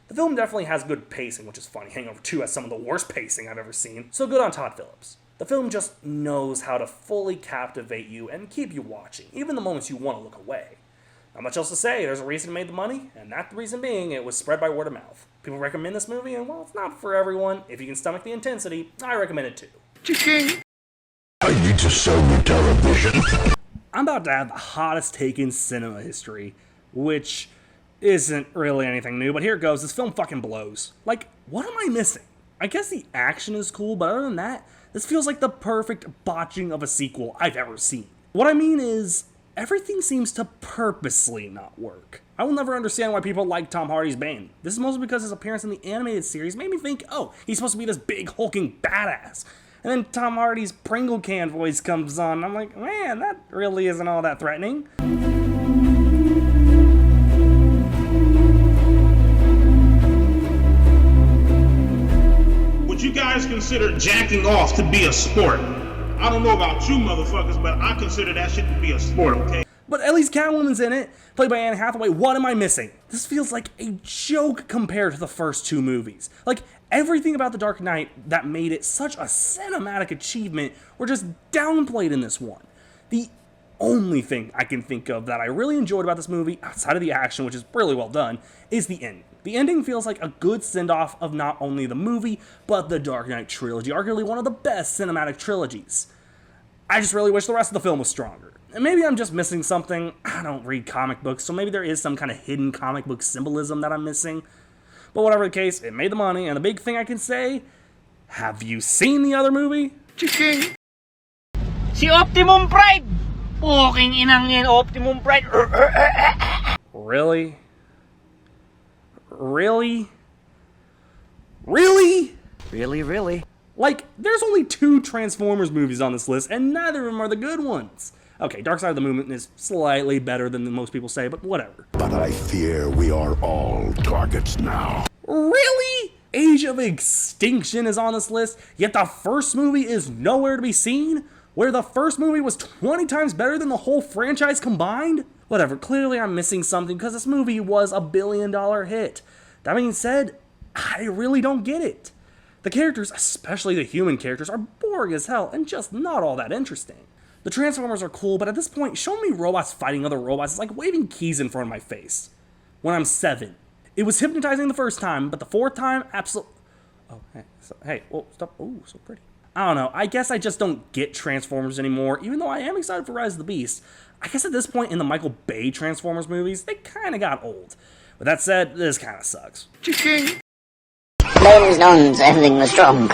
The film definitely has good pacing, which is funny. Hangover 2 has some of the worst pacing I've ever seen. So good on Todd Phillips. The film just knows how to fully captivate you and keep you watching, even the moments you want to look away. Not much else to say. There's a reason it made the money, and that reason being it was spread by word of mouth. People recommend this movie, and while it's not for everyone, if you can stomach the intensity, I recommend it too. I need to sell you television. I'm about to have the hottest take in cinema history, which isn't really anything new, but here it goes. This film fucking blows. Like, what am I missing? I guess the action is cool, but other than that, this feels like the perfect botching of a sequel I've ever seen. What I mean is, everything seems to purposely not work. I will never understand why people like Tom Hardy's Bane. This is mostly because his appearance in the animated series made me think, oh, he's supposed to be this big hulking badass. And then Tom Hardy's Pringle can voice comes on, and I'm like, man, that really isn't all that threatening. Would you guys guys consider jacking off to be a sport? I don't know about you motherfuckers, but I consider that shit to be a sport, okay? But at least Catwoman's in it, played by Anne Hathaway. What am I missing? This feels like a joke compared to the first two movies. Like, everything about The Dark Knight that made it such a cinematic achievement were just downplayed in this one. The only thing I can think of that I really enjoyed about this movie, outside of the action, which is really well done, is the ending. The ending feels like a good send-off of not only the movie, but the Dark Knight trilogy, arguably one of the best cinematic trilogies. I just really wish the rest of the film was stronger. And maybe I'm just missing something. I don't read comic books, so maybe there is some kind of hidden comic book symbolism that I'm missing. But whatever the case, it made the money, and the big thing I can say, have you seen the other movie? Si Optimum Prime! Puking inang yan, Optimum Prime! Really? Really? Really? Really? Like, there's only 2 Transformers movies on this list, and neither of them are the good ones. Okay, Dark Side of the Moon is slightly better than most people say, but whatever. But I fear we are all targets now. Really? Age of Extinction is on this list, yet the first movie is nowhere to be seen? Where the first movie was 20 times better than the whole franchise combined? Whatever, clearly I'm missing something because this movie was a $1 billion hit. That being said, I really don't get it. The characters, especially the human characters, are boring as hell and just not all that interesting. The Transformers are cool, but at this point, showing me robots fighting other robots is like waving keys in front of my face. When I'm 7. It was hypnotizing the first time, but the 4th time, absolutely... Oh, hey, whoa, stop. Oh, so pretty. I don't know, I guess I just don't get Transformers anymore, even though I am excited for Rise of the Beast. I guess at this point in the Michael Bay Transformers movies, they kinda got old. With that said, this kinda sucks. Name's none, everything was strong.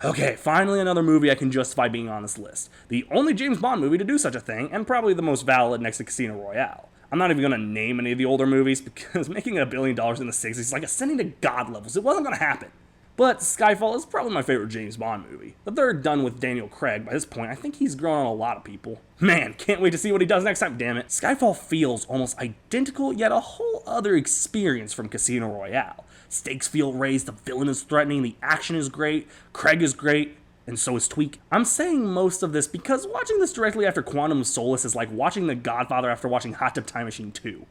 Okay, finally another movie I can justify being on this list. The only James Bond movie to do such a thing, and probably the most valid next to Casino Royale. I'm not even gonna name any of the older movies, because making it $1 billion in the 60s is like ascending to God levels. It wasn't gonna happen. But Skyfall is probably my favorite James Bond movie. The third done with Daniel Craig, by this point, I think he's grown on a lot of people. Man, can't wait to see what he does next time, damn it. Skyfall feels almost identical, yet a whole other experience from Casino Royale. Stakes feel raised, the villain is threatening, the action is great, Craig is great, and so is Tweak. I'm saying most of this because watching this directly after Quantum of Solace is like watching The Godfather after watching Hot Tub Time Machine 2.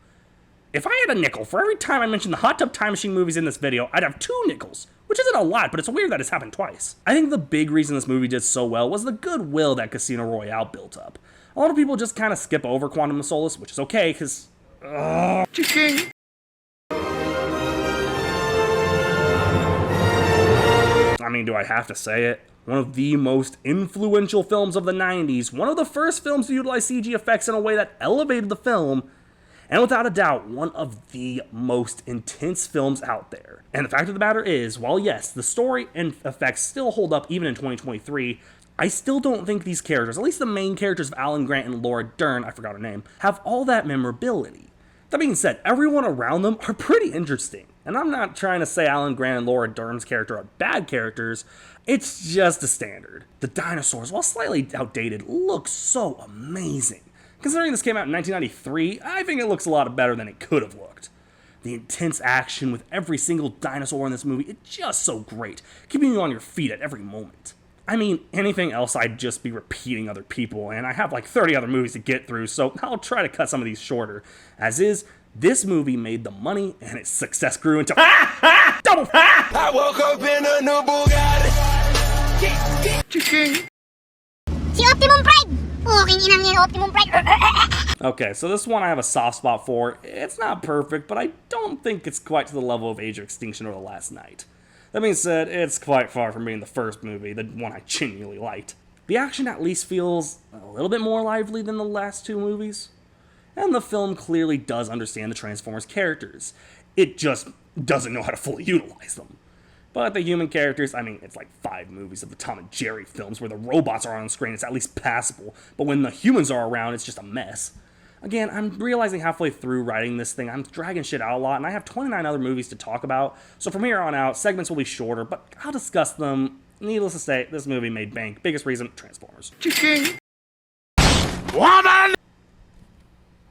If I had a nickel for every time I mentioned the Hot Tub Time Machine movies in this video, I'd have 2 nickels, which isn't a lot, but it's weird that it's happened twice. I think the big reason this movie did so well was the goodwill that Casino Royale built up. A lot of people just kind of skip over Quantum of Solace, which is okay, because... I mean, do I have to say it? One of the most influential films of the 90s, one of the first films to utilize CG effects in a way that elevated the film, and without a doubt, one of the most intense films out there. And the fact of the matter is, while yes, the story and effects still hold up even in 2023, I still don't think these characters, at least the main characters of Alan Grant and Laura Dern, I forgot her name, have all that memorability. That being said, everyone around them are pretty interesting. And I'm not trying to say Alan Grant and Laura Dern's character are bad characters, it's just a standard. The dinosaurs, while slightly outdated, look so amazing. Considering this came out in 1993, I think it looks a lot better than it could have looked. The intense action with every single dinosaur in this movie, it's just so great, keeping you on your feet at every moment. I mean, anything else I'd just be repeating other people, and I have like 30 other movies to get through, so I'll try to cut some of these shorter. As is, this movie made the money, and its success grew into double. I woke up in a new Bugatti. Si Optimum Prime! Puking inang yan, Optimum Prime! Okay, so this one I have a soft spot for. It's not perfect, but I don't think it's quite to the level of Age of Extinction or The Last Night. That being said, it's quite far from being the first movie, the one I genuinely liked. The action at least feels a little bit more lively than the last 2 movies. And the film clearly does understand the Transformers characters. It just doesn't know how to fully utilize them. But the human characters, I mean, it's like 5 movies of the Tom and Jerry films where the robots are on screen, it's at least passable. But when the humans are around, it's just a mess. Again, I'm realizing halfway through writing this thing, I'm dragging shit out a lot, and I have 29 other movies to talk about. So from here on out, segments will be shorter, but I'll discuss them. Needless to say, this movie made bank. Biggest reason, Transformers. Woman!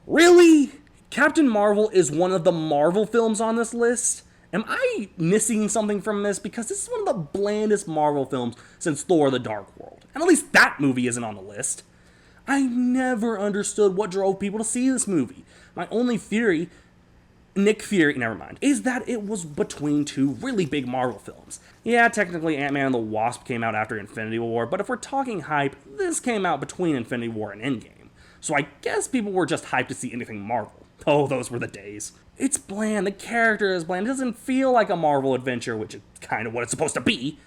Really? Captain Marvel is one of the Marvel films on this list? Am I missing something from this? Because this is one of the blandest Marvel films since Thor: The Dark World. And at least that movie isn't on the list. I never understood what drove people to see this movie. My only theory, Nick Fury, never mind, is that it was between two really big Marvel films. Yeah, technically Ant-Man and the Wasp came out after Infinity War, but if we're talking hype, this came out between Infinity War and Endgame. So I guess people were just hyped to see anything Marvel. Oh, those were the days. It's bland, the character is bland, it doesn't feel like a Marvel adventure, which is kind of what it's supposed to be.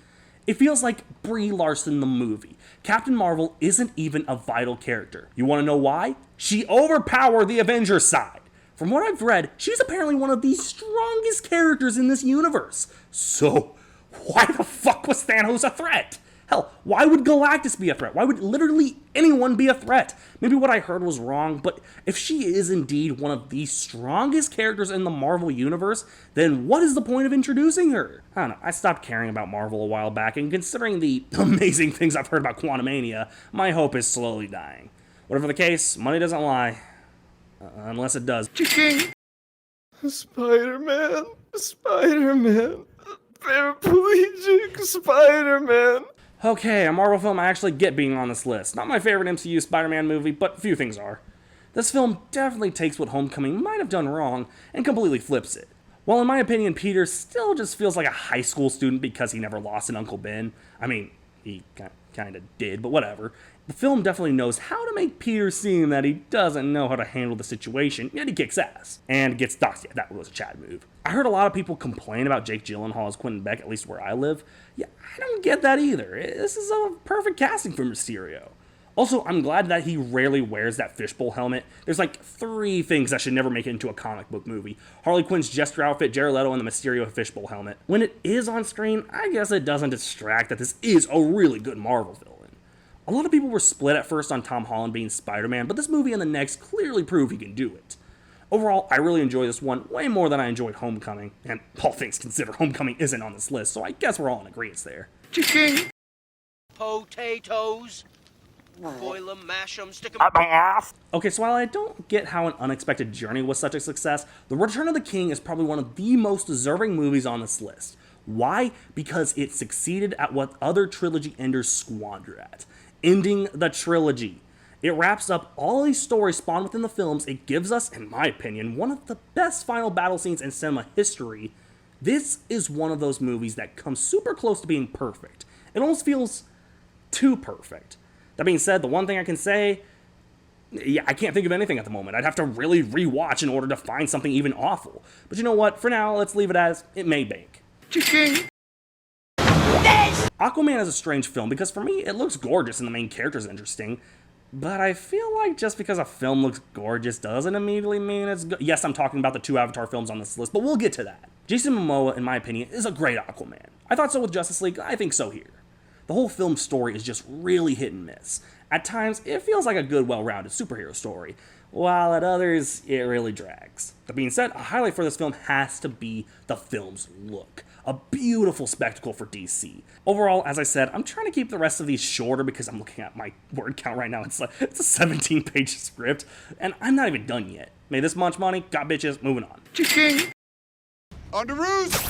It feels like Brie Larson the movie. Captain Marvel isn't even a vital character. You want to know why? She overpowered the Avengers side. From what I've read, she's apparently one of the strongest characters in this universe. So, why the fuck was Thanos a threat? Hell, why would Galactus be a threat? Why would literally anyone be a threat? Maybe what I heard was wrong, but if she is indeed one of the strongest characters in the Marvel universe, then what is the point of introducing her? I don't know, I stopped caring about Marvel a while back, and considering the amazing things I've heard about Quantumania, my hope is slowly dying. Whatever the case, money doesn't lie. Unless it does. Spider-Man. Spider-Man. Paraplegic Spider-Man. Okay, a Marvel film I actually get being on this list. Not my favorite MCU Spider-Man movie, but few things are. This film definitely takes what Homecoming might have done wrong and completely flips it. While in my opinion, Peter still just feels like a high school student because he never lost an Uncle Ben. I mean, he kind of did, but whatever. The film definitely knows how to make Peter seem that he doesn't know how to handle the situation, yet he kicks ass. And gets doxed. Yeah, that was a Chad move. I heard a lot of people complain about Jake Gyllenhaal as Quentin Beck, at least where I live. Yeah, I don't get that either. This is a perfect casting for Mysterio. Also, I'm glad that he rarely wears that fishbowl helmet. There's like 3 things that should never make it into a comic book movie. Harley Quinn's Jester outfit, Jared Leto, and the Mysterio fishbowl helmet. When it is on screen, I guess it doesn't distract that this is a really good Marvel villain. A lot of people were split at first on Tom Holland being Spider-Man, but this movie and the next clearly prove he can do it. Overall, I really enjoy this one way more than I enjoyed Homecoming, and all things considered, Homecoming isn't on this list, so I guess we're all in agreement there. Potatoes. Boil 'em, mash 'em, stick 'em Up my ass. Okay, so while I don't get how An Unexpected Journey was such a success, The Return of the King is probably one of the most deserving movies on this list. Why? Because it succeeded at what other trilogy enders squander at. Ending the trilogy. It wraps up all these stories spawned within the films. It gives us, in my opinion, one of the best final battle scenes in cinema history. This is one of those movies that comes super close to being perfect. It almost feels too perfect. That being said, the one thing I can say, yeah, I can't think of anything at the moment. I'd have to really rewatch in order to find something even awful. But you know what? For now, let's leave it as it may bank. Aquaman is a strange film because for me, it looks gorgeous and the main character is interesting. But I feel like just because a film looks gorgeous doesn't immediately mean it's good. Yes, I'm talking about the 2 Avatar films on this list, but we'll get to that. Jason Momoa, in my opinion, is a great Aquaman. I thought so with Justice League, I think so here. The whole film's story is just really hit and miss. At times, it feels like a good, well-rounded superhero story, while at others, it really drags. That being said, a highlight for this film has to be the film's look. A beautiful spectacle for DC. Overall, as I said, I'm trying to keep the rest of these shorter because I'm looking at my word count right now. It's a 17-page script, and I'm not even done yet. Made this much money, got bitches, moving on. On the roost.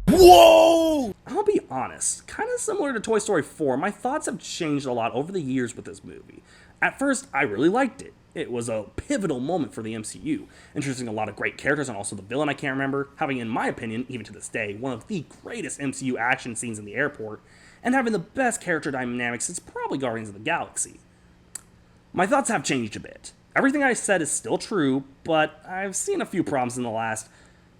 Whoa! I'll be honest, kind of similar to Toy Story 4, my thoughts have changed a lot over the years with this movie. At first, I really liked it. It was a pivotal moment for the MCU, introducing a lot of great characters and also the villain I can't remember, having, in my opinion, even to this day, one of the greatest MCU action scenes in the airport, and having the best character dynamics since probably Guardians of the Galaxy. My thoughts have changed a bit. Everything I said is still true, but I've seen a few problems in the last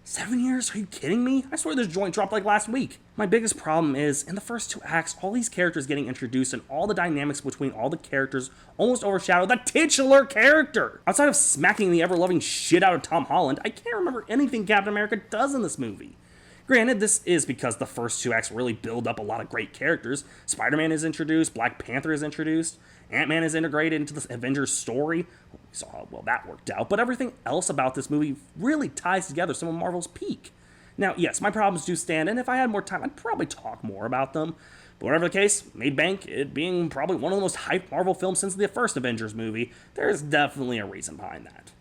7 years? Are you kidding me? I swear this joint dropped like last week. My biggest problem is, in the first 2 acts, all these characters getting introduced and all the dynamics between all the characters almost overshadow the titular character. Outside of smacking the ever-loving shit out of Tom Holland, I can't remember anything Captain America does in this movie. Granted, this is because the first 2 acts really build up a lot of great characters. Spider-Man is introduced, Black Panther is introduced, Ant-Man is integrated into the Avengers story. We saw how well that worked out, but everything else about this movie really ties together some of Marvel's peak. Now, yes, my problems do stand, and if I had more time, I'd probably talk more about them. But whatever the case, made bank, it being probably one of the most hyped Marvel films since the first Avengers movie, there's definitely a reason behind that.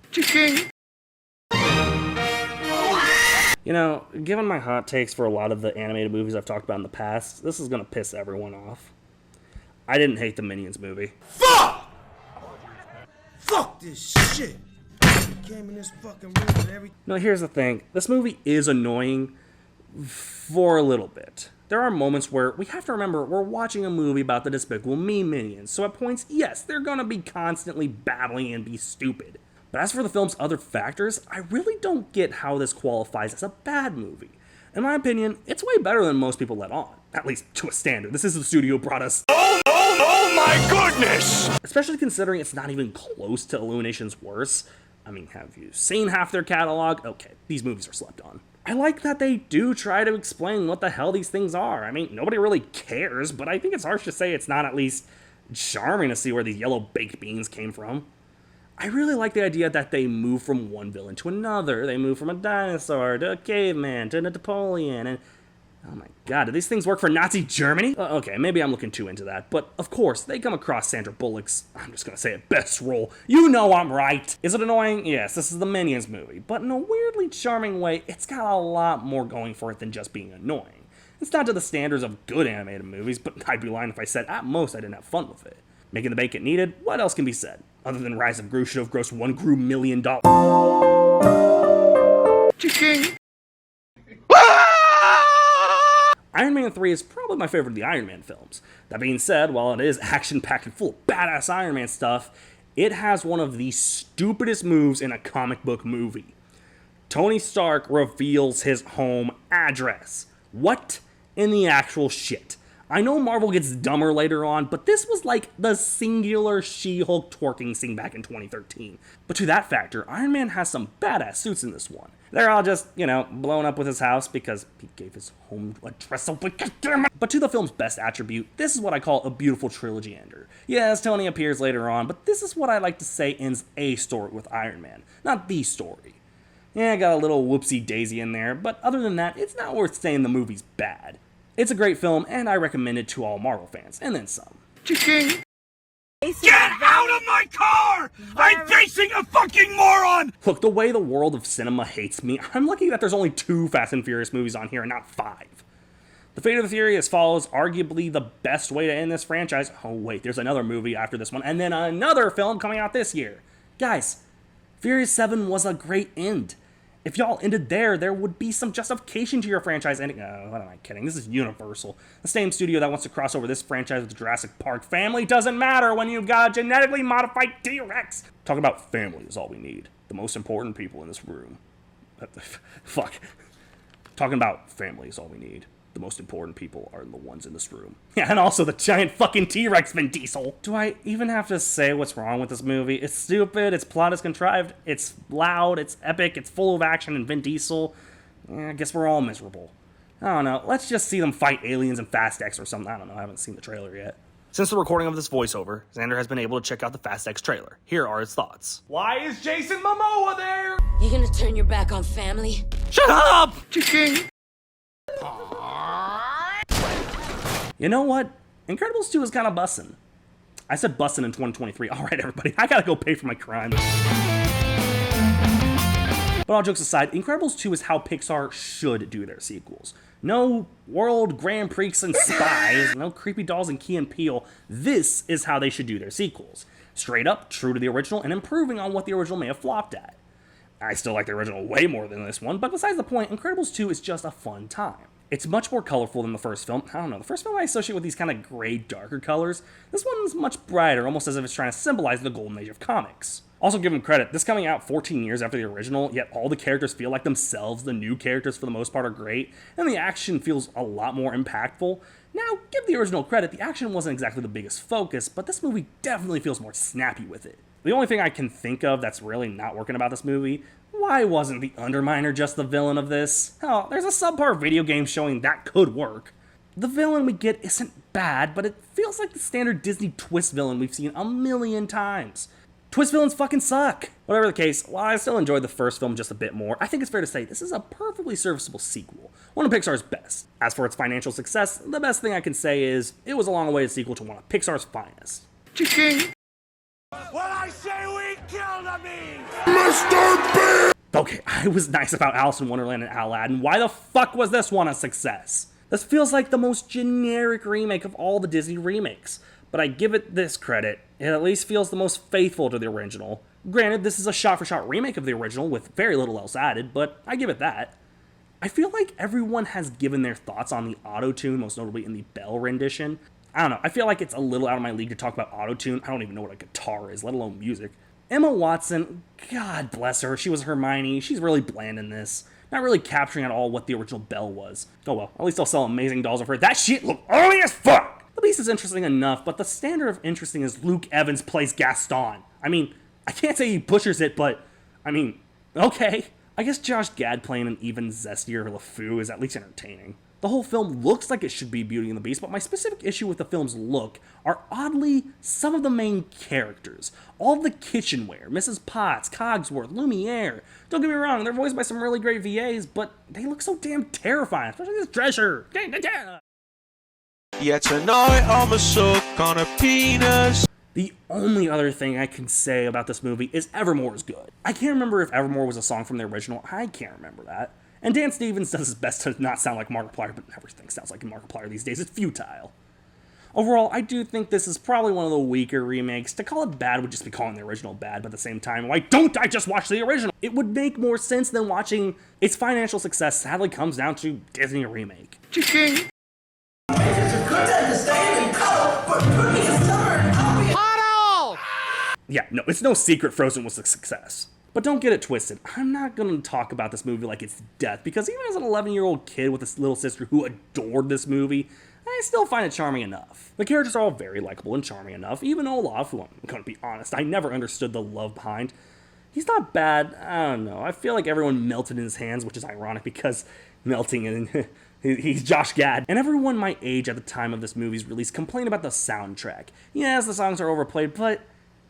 You know, given my hot takes for a lot of the animated movies I've talked about in the past, this is gonna piss everyone off. I didn't hate the Minions movie. Fuck! Fuck this shit! Came in this fucking room and everything. No, here's the thing. This movie is annoying for a little bit. There are moments where we have to remember we're watching a movie about the Despicable Me Minions, so at points, yes, they're gonna be constantly battling and be stupid. But as for the film's other factors, I really don't get how this qualifies as a bad movie. In my opinion, it's way better than most people let on. At least to a standard. This is the studio brought us. Oh my goodness! Especially considering it's not even close to Illumination's worst. I mean, have you seen half their catalog? Okay, these movies are slept on. I like that they do try to explain what the hell these things are. I mean, nobody really cares, but I think it's harsh to say it's not at least charming to see where these yellow baked beans came from. I really like the idea that they move from one villain to another. They move from a dinosaur to a caveman to a Napoleon, and oh my god, do these things work for Nazi Germany? Okay, maybe I'm looking too into that, but of course, they come across Sandra Bullock's, I'm just gonna say it, best role. You know I'm right! Is it annoying? Yes, this is the Minions movie, but in a weirdly charming way, it's got a lot more going for it than just being annoying. It's not to the standards of good animated movies, but I'd be lying if I said at most I didn't have fun with it. Making the bait it needed, what else can be said? Other than Rise of Gru should have grossed $1 million. Chicken. Iron Man 3 is probably my favorite of the Iron Man films. That being said, while it is action-packed and full of badass Iron Man stuff, it has one of the stupidest moves in a comic book movie. Tony Stark reveals his home address. What in the actual shit? I know Marvel gets dumber later on, but this was like the singular She-Hulk twerking scene back in 2013. But to that factor, Iron Man has some badass suits in this one. They're all just, you know, blown up with his house because he gave his home address away. But to the film's best attribute, this is what I call a beautiful trilogy ender. Yes, Tony appears later on, but this is what I like to say ends a story with Iron Man, not the story. Yeah, I got a little whoopsie-daisy in there, but other than that, it's not worth saying the movie's bad. It's a great film, and I recommend it to all Marvel fans, and then some. Chicken. Get out of my car! I'm facing a fucking moron! Look, the way the world of cinema hates me, I'm lucky that there's only 2 Fast and Furious movies on here and not 5. The Fate of the Furious follows arguably the best way to end this franchise. Oh wait, there's another movie after this one, and then another film coming out this year. Guys, Furious 7 was a great end. If y'all ended there, there would be some justification to your franchise ending. What am I kidding? This is Universal. The same studio that wants to cross over this franchise with the Jurassic Park family doesn't matter when you've got a genetically modified T-Rex. Talking about family is all we need. The most important people in this room. Fuck. Talking about family is all we need. The most important people are the ones in this room. Yeah, and also the giant fucking T-Rex Vin Diesel. Do I even have to say what's wrong with this movie? It's stupid, its plot is contrived, it's loud, it's epic, it's full of action and Vin Diesel. I guess we're all miserable. I don't know, let's just see them fight aliens in Fast X or something. I don't know, I haven't seen the trailer yet. Since the recording of this voiceover, Xander has been able to check out the Fast X trailer. Here are his thoughts. Why is Jason Momoa there? You gonna turn your back on family? Shut up! Chicken. You know what? Incredibles 2 is kind of bussin'. I said bussin' in 2023. Alright, everybody, I gotta go pay for my crime. But all jokes aside, Incredibles 2 is how Pixar should do their sequels. No world Grand Prix and spies, no creepy dolls and Key and Peele. This is how they should do their sequels. Straight up, true to the original, and improving on what the original may have flopped at. I still like the original way more than this one, but besides the point, Incredibles 2 is just a fun time. It's much more colorful than the first film. I don't know, the first film I associate with these kind of gray, darker colors. This one's much brighter, almost as if it's trying to symbolize the golden age of comics. Also give them credit, this coming out 14 years after the original, yet all the characters feel like themselves, the new characters for the most part are great, and the action feels a lot more impactful. Now, give the original credit, the action wasn't exactly the biggest focus, but this movie definitely feels more snappy with it. The only thing I can think of that's really not working about this movie, why wasn't the Underminer just the villain of this? Hell, there's a subpar video game showing that could work. The villain we get isn't bad, but it feels like the standard Disney twist villain we've seen a million times. Twist villains fucking suck! Whatever the case, while I still enjoyed the first film just a bit more, I think it's fair to say this is a perfectly serviceable sequel. One of Pixar's best. As for its financial success, the best thing I can say is, it was a long-awaited sequel to one of Pixar's finest. Chicken. When I say we killed a me! Mr. B! Okay, I was nice about Alice in Wonderland and Aladdin. Why the fuck was this one a success? This feels like the most generic remake of all the Disney remakes, but I give it this credit, it at least feels the most faithful to the original. Granted, this is a shot-for-shot remake of the original with very little else added, but I give it that. I feel like everyone has given their thoughts on the auto-tune, most notably in the Belle rendition. I don't know, I feel like it's a little out of my league to talk about auto-tune. I don't even know what a guitar is, let alone music. Emma Watson, God bless her, she was Hermione, she's really bland in this. Not really capturing at all what the original Belle was. Oh well, at least I'll sell amazing dolls of her. That shit looked early as fuck! The Beast is interesting enough, but the standard of interesting is Luke Evans plays Gaston. I mean, I can't say he butchers it, but, I mean, okay. I guess Josh Gad playing an even zestier LeFou is at least entertaining. The whole film looks like it should be Beauty and the Beast, but my specific issue with the film's look are oddly some of the main characters. All of the kitchenware, Mrs. Potts, Cogsworth, Lumiere. Don't get me wrong, they're voiced by some really great VAs, but they look so damn terrifying, especially this dresser. Yeah, tonight I'ma suck on a penis. The only other thing I can say about this movie is Evermore is good. I can't remember if Evermore was a song from the original. I can't remember that. And Dan Stevens does his best to not sound like Markiplier, but everything sounds like Markiplier these days. It's futile. Overall, I do think this is probably one of the weaker remakes. To call it bad would just be calling the original bad, but at the same time, why don't I just watch the original? It would make more sense than watching its financial success sadly comes down to Disney remake. Chicken. Yeah, no, it's no secret Frozen was a success. But don't get it twisted, I'm not going to talk about this movie like it's death, because even as an 11-year-old kid with a little sister who adored this movie, I still find it charming enough. The characters are all very likable and charming enough, even Olaf, who I'm going to be honest, I never understood the love behind. He's not bad, I don't know, I feel like everyone melted in his hands, which is ironic because melting in... He's Josh Gad. And everyone my age at the time of this movie's release complained about the soundtrack. Yes, the songs are overplayed, but...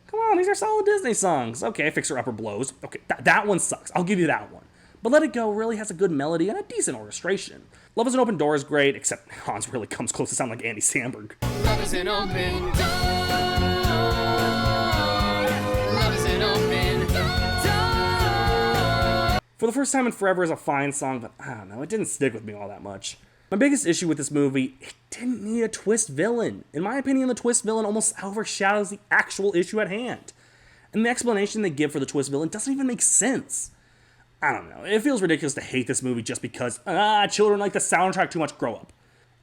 come on, these are solid Disney songs. Okay, Fixer Upper blows. Okay, that one sucks. I'll give you that one. But Let It Go really has a good melody and a decent orchestration. Love is an Open Door is great, except Hans really comes close to sound like Andy Samberg. Love is an open door. Love is an open door. For the First Time in Forever is a fine song, but I don't know, it didn't stick with me all that much. My biggest issue with this movie, it didn't need a twist villain. In my opinion, the twist villain almost overshadows the actual issue at hand. And the explanation they give for the twist villain doesn't even make sense. I don't know, it feels ridiculous to hate this movie just because, children like the soundtrack too much, grow up.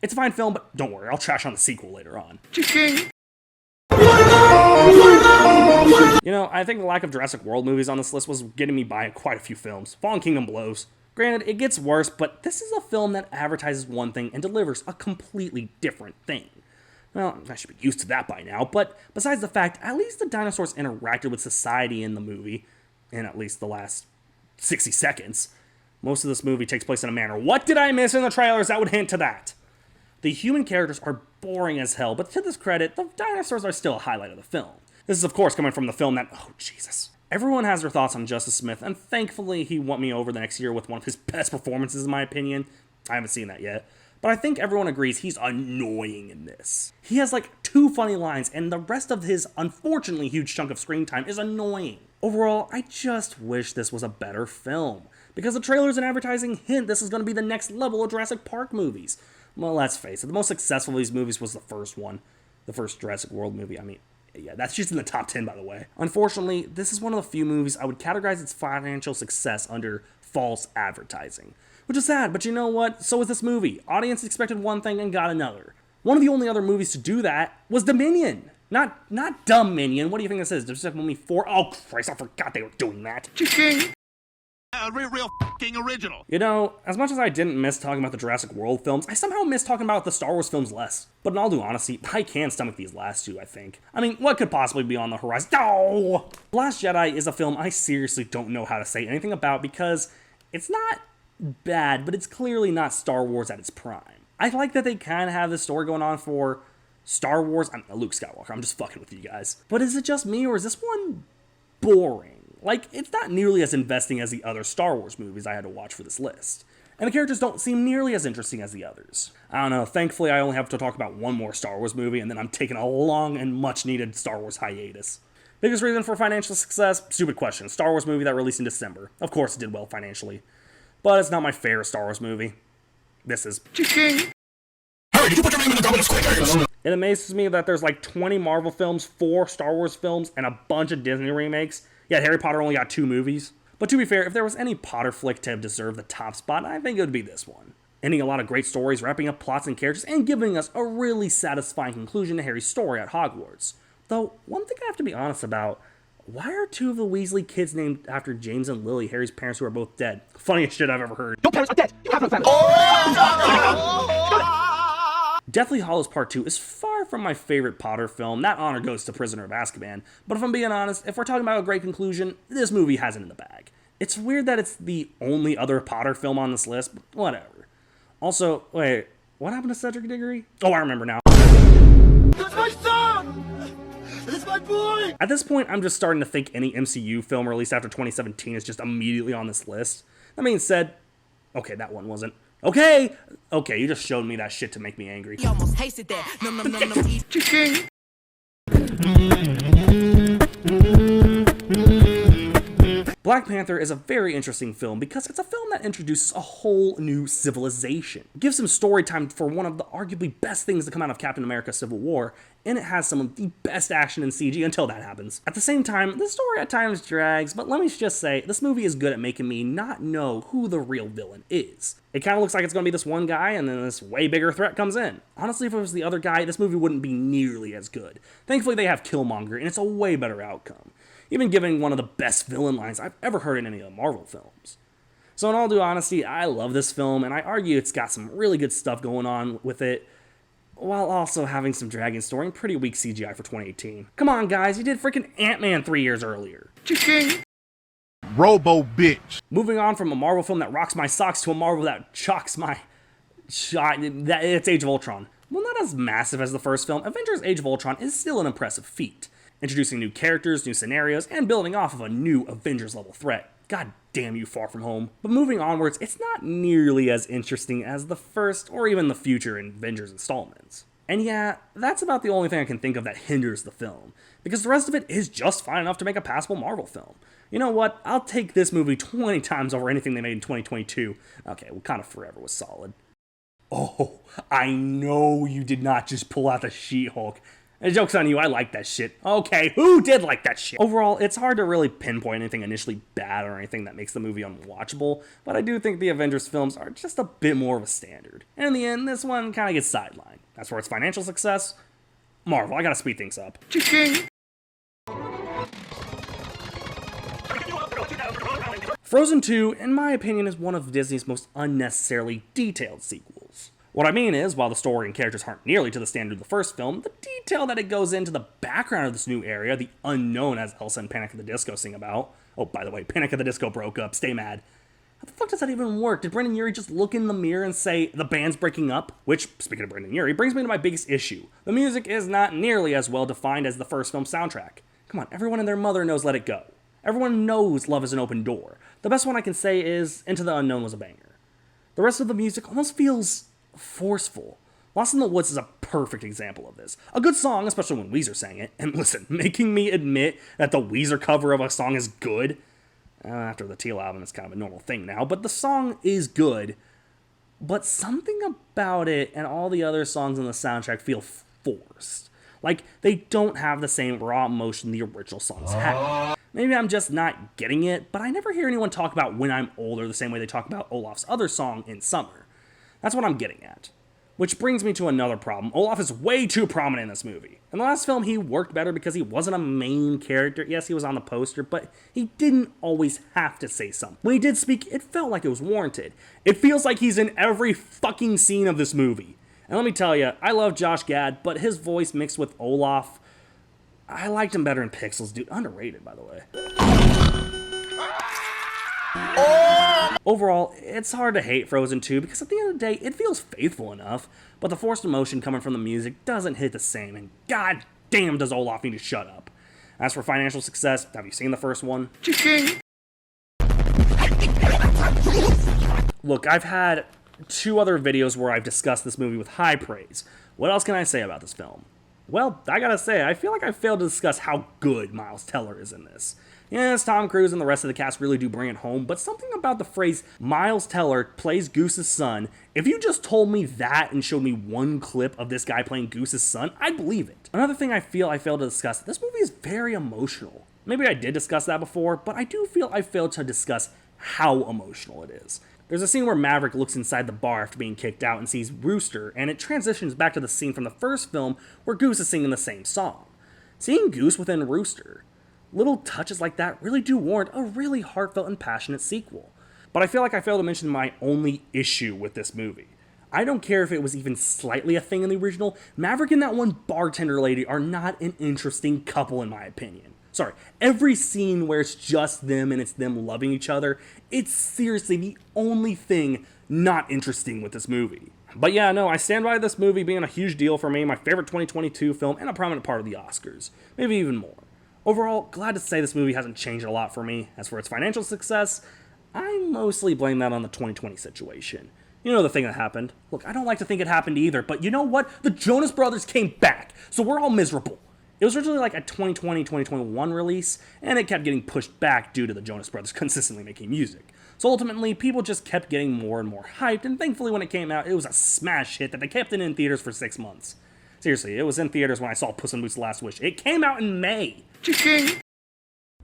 It's a fine film, but don't worry, I'll trash on the sequel later on. Chicken. You know, I think the lack of Jurassic World movies on this list was getting me by quite a few films. Fallen Kingdom blows. Granted, it gets worse, but this is a film that advertises one thing and delivers a completely different thing. Well, I should be used to that by now, but besides the fact, at least the dinosaurs interacted with society in the movie, in at least the last 60 seconds. Most of this movie takes place in a manor. What did I miss in the trailers that would hint to that? The human characters are boring as hell, but to this credit, the dinosaurs are still a highlight of the film. This is, of course, coming from the film that... oh, Jesus. Everyone has their thoughts on Justice Smith, and thankfully he won me over the next year with one of his best performances, in my opinion. I haven't seen that yet. But I think everyone agrees he's annoying in this. He has like 2 funny lines, and the rest of his unfortunately huge chunk of screen time is annoying. Overall, I just wish this was a better film. Because the trailers and advertising hint this is going to be the next level of Jurassic Park movies. Well, let's face it, the most successful of these movies was the first one. The first Jurassic World movie, I mean... yeah, that's just in the top 10, by the way. Unfortunately, this is one of the few movies I would categorize its financial success under false advertising. Which is sad, but you know what? So is this movie. Audience expected one thing and got another. One of the only other movies to do that was Dominion. Not Dumb Minion. What do you think this is? Despicable Me 4? Oh, Christ, I forgot they were doing that. Chicken. Real fucking original. You know, as much as I didn't miss talking about the Jurassic World films, I somehow miss talking about the Star Wars films less. But in all due honesty, I can stomach these last two, I think. I mean, what could possibly be on the horizon? No! The Last Jedi is a film I seriously don't know how to say anything about because it's not bad, but it's clearly not Star Wars at its prime. I like that they kind of have this story going on for Star Wars. I'm Luke Skywalker, I'm just fucking with you guys. But is it just me, or is this one boring? Like, it's not nearly as investing as the other Star Wars movies I had to watch for this list. And the characters don't seem nearly as interesting as the others. I don't know, thankfully I only have to talk about one more Star Wars movie, and then I'm taking a long and much needed Star Wars hiatus. Biggest reason for financial success? Stupid question. Star Wars movie that released in December. Of course it did well financially. But it's not my favorite Star Wars movie. This is. Hey, did you put your name in the comments quick? It amazes me that there's like 20 Marvel films, 4 Star Wars films, and a bunch of Disney remakes. Yet Harry Potter only got 2 movies. But to be fair, if there was any Potter flick to have deserved the top spot, I think it would be this one. Ending a lot of great stories, wrapping up plots and characters, and giving us a really satisfying conclusion to Harry's story at Hogwarts. Though, one thing I have to be honest about, why are 2 of the Weasley kids named after James and Lily, Harry's parents who are both dead? Funniest shit I've ever heard. Your parents are dead. You have no family. Deathly Hallows Part 2 is far from my favorite Potter film. That honor goes to Prisoner of Azkaban. But if I'm being honest, if we're talking about a great conclusion, this movie has it in the bag. It's weird that it's the only other Potter film on this list, but whatever. Also, wait, what happened to Cedric Diggory? Oh, I remember now. That's my son! It's my boy! At this point, I'm just starting to think any MCU film released after 2017 is just immediately on this list. That being said, okay, that one wasn't. Okay, you just showed me that shit to make me angry. You almost tasted that. No. Black Panther is a very interesting film because it's a film that introduces a whole new civilization. It gives some story time for one of the arguably best things to come out of Captain America Civil War, and it has some of the best action in CG until that happens. At the same time, the story at times drags, but let me just say, this movie is good at making me not know who the real villain is. It kind of looks like it's going to be this one guy, and then this way bigger threat comes in. Honestly, if it was the other guy, this movie wouldn't be nearly as good. Thankfully, they have Killmonger, and it's a way better outcome. Even giving one of the best villain lines I've ever heard in any of the Marvel films. So in all due honesty, I love this film, and I argue it's got some really good stuff going on with it, while also having some dragging story and pretty weak CGI for 2018. Come on, guys, you did freaking Ant-Man 3 years earlier. Robo bitch. Moving on from a Marvel film that rocks my socks to a Marvel that shocks my... It's Age of Ultron. While not as massive as the first film, Avengers Age of Ultron is still an impressive feat. Introducing new characters, new scenarios, and building off of a new Avengers-level threat. God damn you, Far From Home. But moving onwards, it's not nearly as interesting as the first or even the future Avengers installments. And yeah, that's about the only thing I can think of that hinders the film, because the rest of it is just fine enough to make a passable Marvel film. You know what? I'll take this movie 20 times over anything they made in 2022. Okay, Wakanda Forever was solid. Oh, I know you did not just pull out the She-Hulk. And joke's on you, I like that shit. Okay, who did like that shit? Overall, it's hard to really pinpoint anything initially bad or anything that makes the movie unwatchable, but I do think the Avengers films are just a bit more of a standard. And in the end, this one kind of gets sidelined. As for its financial success, Marvel, I gotta speed things up. Frozen 2, in my opinion, is one of Disney's most unnecessarily detailed sequels. What I mean is, while the story and characters aren't nearly to the standard of the first film, the detail that it goes into the background of this new area, the unknown as Elsa and Panic at the Disco sing about. Oh, by the way, Panic at the Disco broke up, stay mad. How the fuck does that even work? Did Brendan Urie just look in the mirror and say, the band's breaking up? Which, speaking of Brendan Urie, brings me to my biggest issue. The music is not nearly as well defined as the first film's soundtrack. Come on, everyone and their mother knows Let It Go. Everyone knows Love is an Open Door. The best one I can say is Into the Unknown was a banger. The rest of the music almost feels forceful. Lost in the Woods is a perfect example of this. A good song, especially when Weezer sang it. And listen, making me admit that the Weezer cover of a song is good, after the Teal album, it's kind of a normal thing now, but the song is good. But something about it and all the other songs on the soundtrack feel forced. Like, they don't have the same raw emotion the original songs had. Maybe I'm just not getting it, but I never hear anyone talk about When I'm Older the same way they talk about Olaf's other song, In Summer. That's what I'm getting at. Which brings me to another problem. Olaf is way too prominent in this movie. In the last film, he worked better because he wasn't a main character. Yes, he was on the poster, but he didn't always have to say something. When he did speak, it felt like it was warranted. It feels like he's in every fucking scene of this movie. And let me tell you, I love Josh Gad, but his voice mixed with Olaf, I liked him better in Pixels, dude. Underrated, by the way. Overall, it's hard to hate Frozen 2 because at the end of the day, it feels faithful enough, but the forced emotion coming from the music doesn't hit the same, and god damn does Olaf need to shut up. As for financial success, have you seen the first one? Look, I've had 2 other videos where I've discussed this movie with high praise. What else can I say about this film? Well, I gotta say, I feel like I failed to discuss how good Miles Teller is in this. Yes, Tom Cruise and the rest of the cast really do bring it home, but something about the phrase Miles Teller plays Goose's son, if you just told me that and showed me one clip of this guy playing Goose's son, I'd believe it. Another thing I feel I failed to discuss, this movie is very emotional. Maybe I did discuss that before, but I do feel I failed to discuss how emotional it is. There's a scene where Maverick looks inside the bar after being kicked out and sees Rooster, and it transitions back to the scene from the first film where Goose is singing the same song. Seeing Goose within Rooster, little touches like that really do warrant a really heartfelt and passionate sequel. But I feel like I failed to mention my only issue with this movie. I don't care if it was even slightly a thing in the original, Maverick and that one bartender lady are not an interesting couple in my opinion. Sorry, every scene where it's just them and it's them loving each other, it's seriously the only thing not interesting with this movie. But yeah, no, I stand by this movie being a huge deal for me, my favorite 2022 film, and a prominent part of the Oscars. Maybe even more. Overall, glad to say this movie hasn't changed a lot for me. As for its financial success, I mostly blame that on the 2020 situation. You know the thing that happened. Look, I don't like to think it happened either, but you know what? The Jonas Brothers came back, so we're all miserable. It was originally like a 2020-2021 release, and it kept getting pushed back due to the Jonas Brothers consistently making music. So ultimately, people just kept getting more and more hyped, and thankfully when it came out, it was a smash hit that they kept it in theaters for 6 months. Seriously, it was in theaters when I saw Puss in Boots: The Last Wish. It came out in May.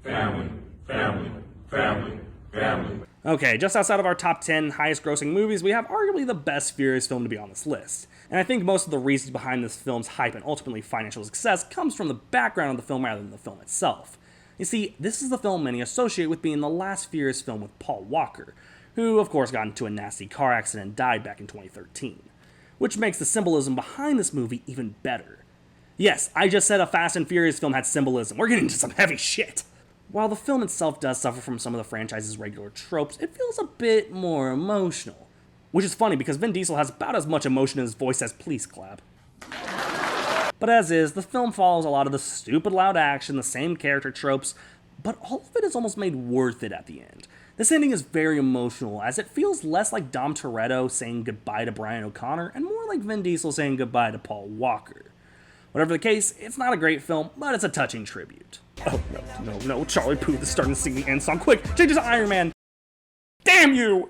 Family, family, family, family. Okay, just outside of our top 10 highest grossing movies, we have arguably the best Furious film to be on this list. And I think most of the reasons behind this film's hype and ultimately financial success comes from the background of the film rather than the film itself. You see, this is the film many associate with being the last Furious film with Paul Walker, who of course got into a nasty car accident and died back in 2013. Which makes the symbolism behind this movie even better. Yes, I just said a Fast and Furious film had symbolism. We're getting into some heavy shit. While the film itself does suffer from some of the franchise's regular tropes, it feels a bit more emotional. Which is funny because Vin Diesel has about as much emotion in his voice as Please Clap. But as is, the film follows a lot of the stupid loud action, the same character tropes, but all of it is almost made worth it at the end. This ending is very emotional, as it feels less like Dom Toretto saying goodbye to Brian O'Connor, and more like Vin Diesel saying goodbye to Paul Walker. Whatever the case, it's not a great film, but it's a touching tribute. Oh, no, Charlie Puth is starting to sing the end song. Quick, change it to Iron Man! Damn you!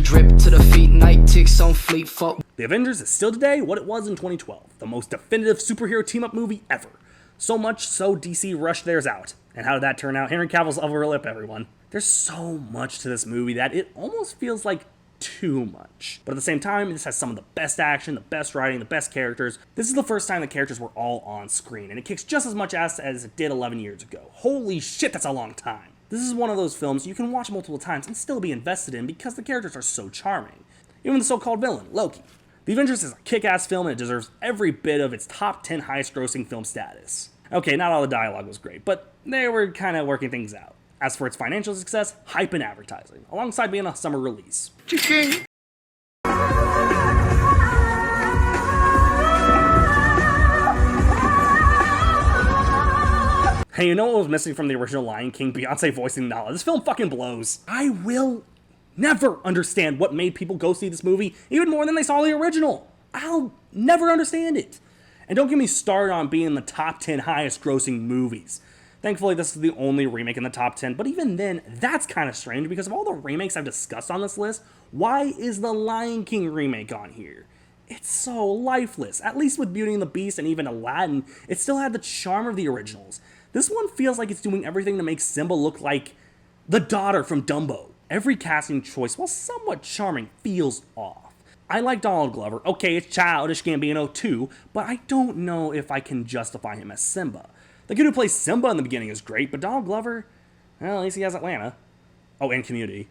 Drip to the feet, night ticks on fleet fuck. The Avengers is still today what it was in 2012, the most definitive superhero team-up movie ever. So much so DC rushed theirs out. And how did that turn out? Henry Cavill's upper lip, everyone. There's so much to this movie that it almost feels like too much. But at the same time, this has some of the best action, the best writing, the best characters. This is the first time the characters were all on screen, and it kicks just as much ass as it did 11 years ago. Holy shit, that's a long time. This is one of those films you can watch multiple times and still be invested in because the characters are so charming. Even the so-called villain, Loki. The Avengers is a kick-ass film and it deserves every bit of its top 10 highest grossing film status. Okay, not all the dialogue was great, but they were kind of working things out. As for its financial success, hype and advertising, alongside being a summer release. Chicken. Hey, you know what was missing from the original Lion King? Beyonce voicing Nala. This film fucking blows. I will never understand what made people go see this movie even more than they saw the original. I'll never understand it. And don't get me started on being in the top 10 highest grossing movies. Thankfully, this is the only remake in the top 10, but even then, that's kind of strange because of all the remakes I've discussed on this list, why is the Lion King remake on here? It's so lifeless. At least with Beauty and the Beast and even Aladdin, it still had the charm of the originals. This one feels like it's doing everything to make Simba look like the daughter from Dumbo. Every casting choice, while somewhat charming, feels off. I like Donald Glover. Okay, it's Childish Gambino too, but I don't know if I can justify him as Simba. The kid who plays Simba in the beginning is great, but Donald Glover, well, at least he has Atlanta. Oh, and Community.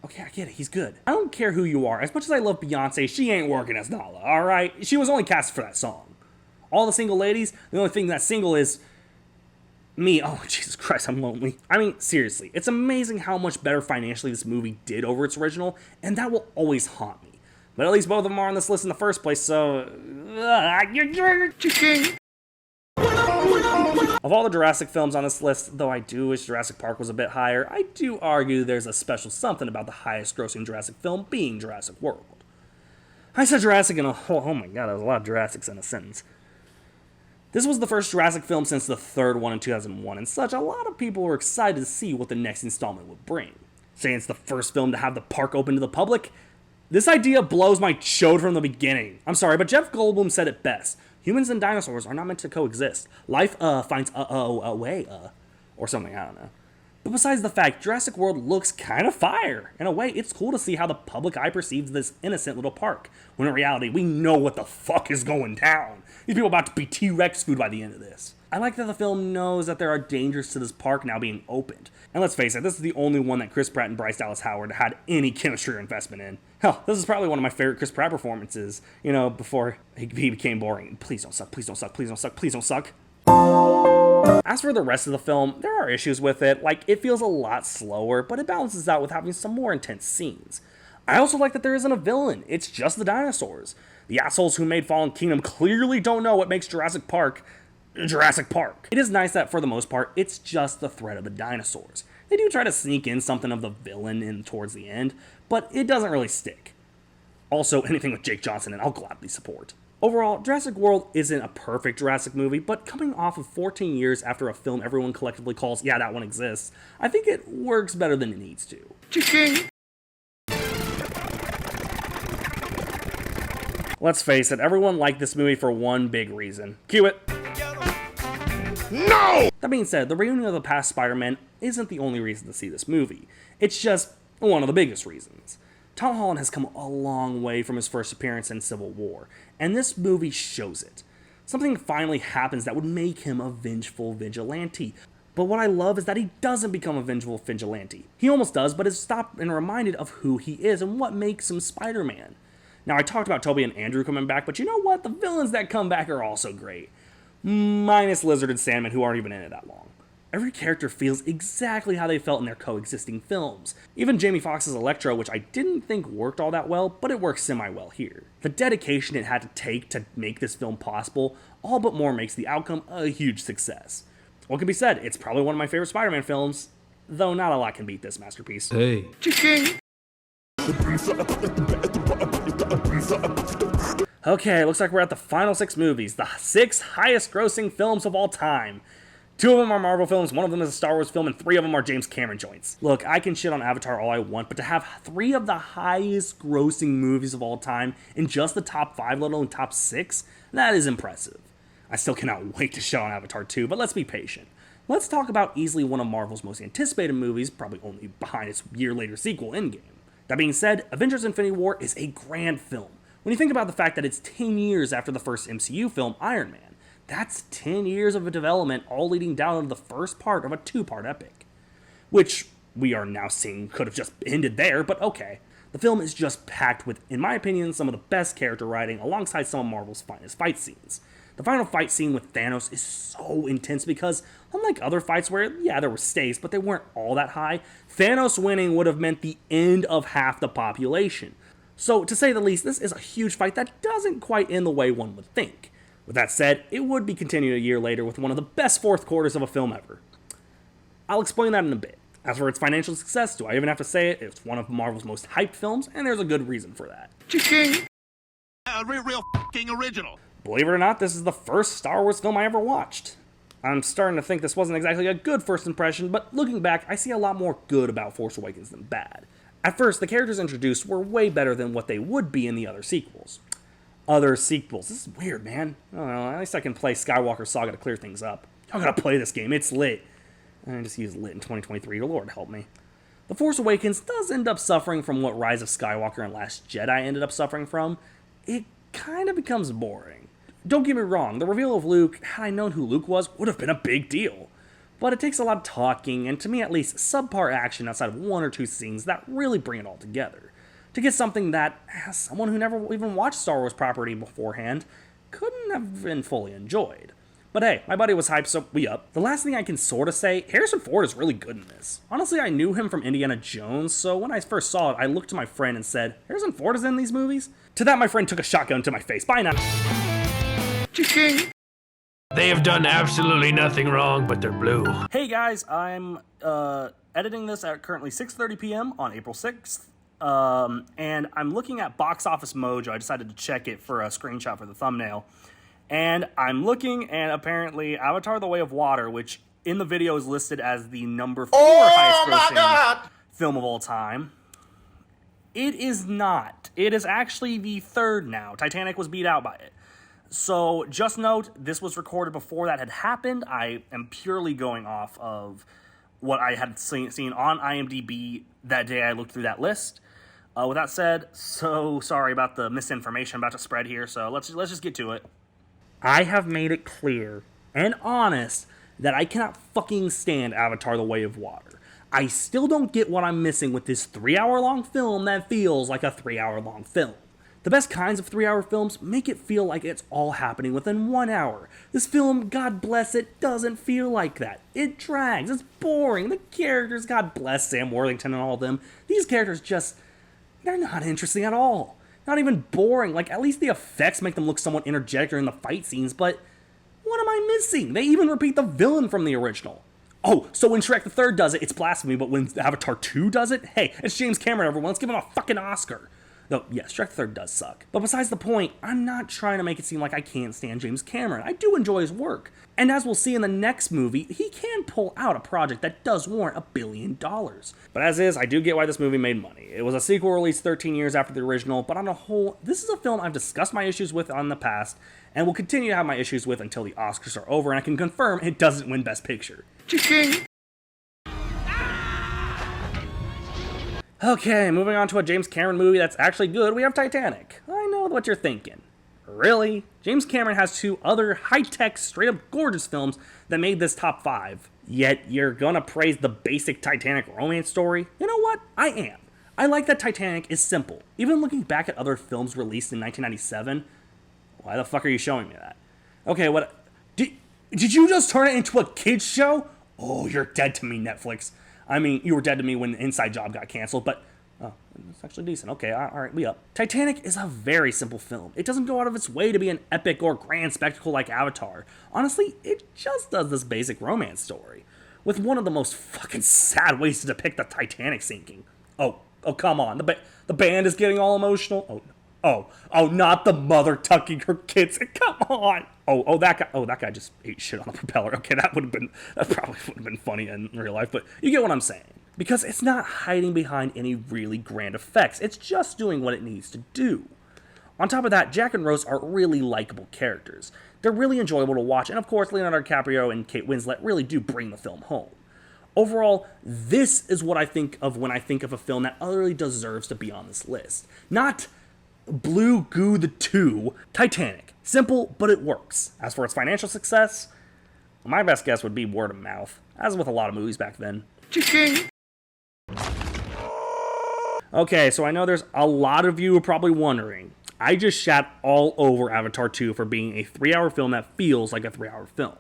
Okay, I get it, he's good. I don't care who you are. As much as I love Beyonce, she ain't working as Nala, alright? She was only cast for that song. All the single ladies, the only thing that's single is me. Oh, Jesus Christ, I'm lonely. I mean, seriously, it's amazing how much better financially this movie did over its original, and that will always haunt me. But at least both of them are on this list in the first place, so... Of all the Jurassic films on this list, though I do wish Jurassic Park was a bit higher, I do argue there's a special something about the highest grossing Jurassic film being Jurassic World. I said Jurassic in a... Oh my god, there was a lot of Jurassics in a sentence. This was the first Jurassic film since the third one in 2001, and such, a lot of people were excited to see what the next installment would bring. Saying it's the first film to have the park open to the public, this idea blows my chode from the beginning. I'm sorry, but Jeff Goldblum said it best. Humans and dinosaurs are not meant to coexist. Life, finds a way, or something, I don't know. But besides the fact, Jurassic World looks kind of fire. In a way, it's cool to see how the public eye perceives this innocent little park, when in reality, we know what the fuck is going down. These people are about to be T-Rex food by the end of this. I like that the film knows that there are dangers to this park now being opened. And let's face it, this is the only one that Chris Pratt and Bryce Dallas Howard had any chemistry or investment in. Hell, this is probably one of my favorite Chris Pratt performances, before he became boring. Please don't suck, please don't suck, please don't suck, please don't suck. As for the rest of the film, there are issues with it, like it feels a lot slower, but it balances out with having some more intense scenes. I also like that there isn't a villain, it's just the dinosaurs. The assholes who made Fallen Kingdom clearly don't know what makes Jurassic Park. It is nice that for the most part, it's just the threat of the dinosaurs. They do try to sneak in something of the villain in towards the end, but it doesn't really stick. Also, anything with Jake Johnson, and I'll gladly support. Overall, Jurassic World isn't a perfect Jurassic movie, but coming off of 14 years after a film everyone collectively calls, yeah, that one exists, I think it works better than it needs to. Chicken. Let's face it, everyone liked this movie for one big reason. Cue it. No! That being said, the reunion of the past Spider-Man isn't the only reason to see this movie. It's just one of the biggest reasons. Tom Holland has come a long way from his first appearance in Civil War, and this movie shows it. Something finally happens that would make him a vengeful vigilante. But what I love is that he doesn't become a vengeful vigilante. He almost does, but is stopped and reminded of who he is and what makes him Spider-Man. Now, I talked about Tobey and Andrew coming back, but you know what? The villains that come back are also great. Minus Lizard and Sandman, who aren't even in it that long. Every character feels exactly how they felt in their coexisting films. Even Jamie Foxx's Electro, which I didn't think worked all that well, but it works semi-well here. The dedication it had to take to make this film possible all but more makes the outcome a huge success. What can be said? It's probably one of my favorite Spider-Man films, though not a lot can beat this masterpiece. Hey. Chicken. Okay, looks like we're at the final 6 movies, the 6 highest grossing films of all time. 2 of them are Marvel films, 1 of them is a Star Wars film, and 3 of them are James Cameron joints. Look, I can shit on Avatar all I want, but to have 3 of the highest grossing movies of all time in just the top 5, let alone top 6, that is impressive. I still cannot wait to shit on Avatar 2, but let's be patient. Let's talk about easily one of Marvel's most anticipated movies, probably only behind its year later sequel, Endgame. That being said, Avengers Infinity War is a grand film. When you think about the fact that it's 10 years after the first MCU film, Iron Man, that's 10 years of a development all leading down to the first part of a 2-part epic. Which we are now seeing could have just ended there, but okay. The film is just packed with, in my opinion, some of the best character writing alongside some of Marvel's finest fight scenes. The final fight scene with Thanos is so intense because, unlike other fights where, yeah, there were stakes, but they weren't all that high, Thanos winning would have meant the end of half the population. So, to say the least, this is a huge fight that doesn't quite end the way one would think. With that said, it would be continued a year later with one of the best fourth quarters of a film ever. I'll explain that in a bit. As for its financial success, do I even have to say it? It's one of Marvel's most hyped films, and there's a good reason for that. Real f***ing original. Believe it or not, this is the first Star Wars film I ever watched. I'm starting to think this wasn't exactly a good first impression, but looking back, I see a lot more good about Force Awakens than bad. At first, the characters introduced were way better than what they would be in the other sequels. This is weird, man. I don't know, at least I can play Skywalker Saga to clear things up. Y'all gotta play this game, it's lit. I just used lit in 2023, Lord help me. The Force Awakens does end up suffering from what Rise of Skywalker and Last Jedi ended up suffering from. It kind of becomes boring. Don't get me wrong, the reveal of Luke, had I known who Luke was, would have been a big deal. But it takes a lot of talking, and to me at least, subpar action outside of 1 or 2 scenes that really bring it all together. To get something that, as someone who never even watched Star Wars property beforehand, couldn't have been fully enjoyed. But hey, my buddy was hyped, so we up. The last thing I can sort of say, Harrison Ford is really good in this. Honestly, I knew him from Indiana Jones, so when I first saw it, I looked to my friend and said, Harrison Ford is in these movies? To that, my friend took a shotgun to my face. Bye now. They have done absolutely nothing wrong, but they're blue. Hey guys, I'm editing this at currently 6:30 p.m. on April 6th. And I'm looking at Box Office Mojo. I decided to check it for a screenshot for the thumbnail. And I'm looking, and apparently Avatar: The Way of Water, which in the video is listed as the number 4 highest grossing film of all time, it is not. It is actually the 3rd now. Titanic was beat out by it. So just note, this was recorded before that had happened. I am purely going off of what I had seen on IMDb that day I looked through that list. With that said, so sorry about the misinformation about to spread here, so let's just get to it. I have made it clear and honest that I cannot fucking stand Avatar: The Way of Water. I still don't get what I'm missing with this 3-hour-long film that feels like a 3-hour-long film. The best kinds of 3-hour films make it feel like it's all happening within 1 hour. This film, God bless it, doesn't feel like that. It drags, it's boring, the characters, God bless Sam Worthington and all of them, these characters just, they're not interesting at all. Not even boring, like at least the effects make them look somewhat energetic during the fight scenes, but what am I missing? They even repeat the villain from the original. Oh, so when Shrek the Third does it, it's blasphemy, but when Avatar 2 does it, hey, it's James Cameron, everyone, let's give him a fucking Oscar. Though, yes, Shrek the Third does suck. But besides the point, I'm not trying to make it seem like I can't stand James Cameron. I do enjoy his work. And as we'll see in the next movie, he can pull out a project that does warrant $1 billion. But as is, I do get why this movie made money. It was a sequel released 13 years after the original, but on a whole, this is a film I've discussed my issues with in the past, and will continue to have my issues with until the Oscars are over, and I can confirm it doesn't win Best Picture. Okay, moving on to a James Cameron movie that's actually good, we have Titanic. I know what you're thinking. Really? James Cameron has 2 other high-tech, straight-up gorgeous films that made this top 5. Yet you're gonna praise the basic Titanic romance story? You know what? I am. I like that Titanic is simple. Even looking back at other films released in 1997, why the fuck are you showing me that? Okay, what? Did you just turn it into a kid's show? Oh, you're dead to me, Netflix. I mean, you were dead to me when Inside Job got canceled, but oh, it's actually decent. Okay, all right, we up. Titanic is a very simple film. It doesn't go out of its way to be an epic or grand spectacle like Avatar. Honestly, it just does this basic romance story, with one of the most fucking sad ways to depict the Titanic sinking. Oh, come on. The band is getting all emotional. Oh, not the mother tucking her kids. Come on. That guy just ate shit on the propeller. Okay, that probably would have been funny in real life, but you get what I'm saying. Because it's not hiding behind any really grand effects. It's just doing what it needs to do. On top of that, Jack and Rose are really likable characters. They're really enjoyable to watch, and of course, Leonardo DiCaprio and Kate Winslet really do bring the film home. Overall, this is what I think of when I think of a film that utterly deserves to be on this list. Not Blue Goo the 2, Titanic. Simple, but it works. As for its financial success, my best guess would be word of mouth, as with a lot of movies back then. Okay, so I know there's a lot of you who are probably wondering. I just shat all over Avatar 2 for being a 3-hour film that feels like a 3-hour film.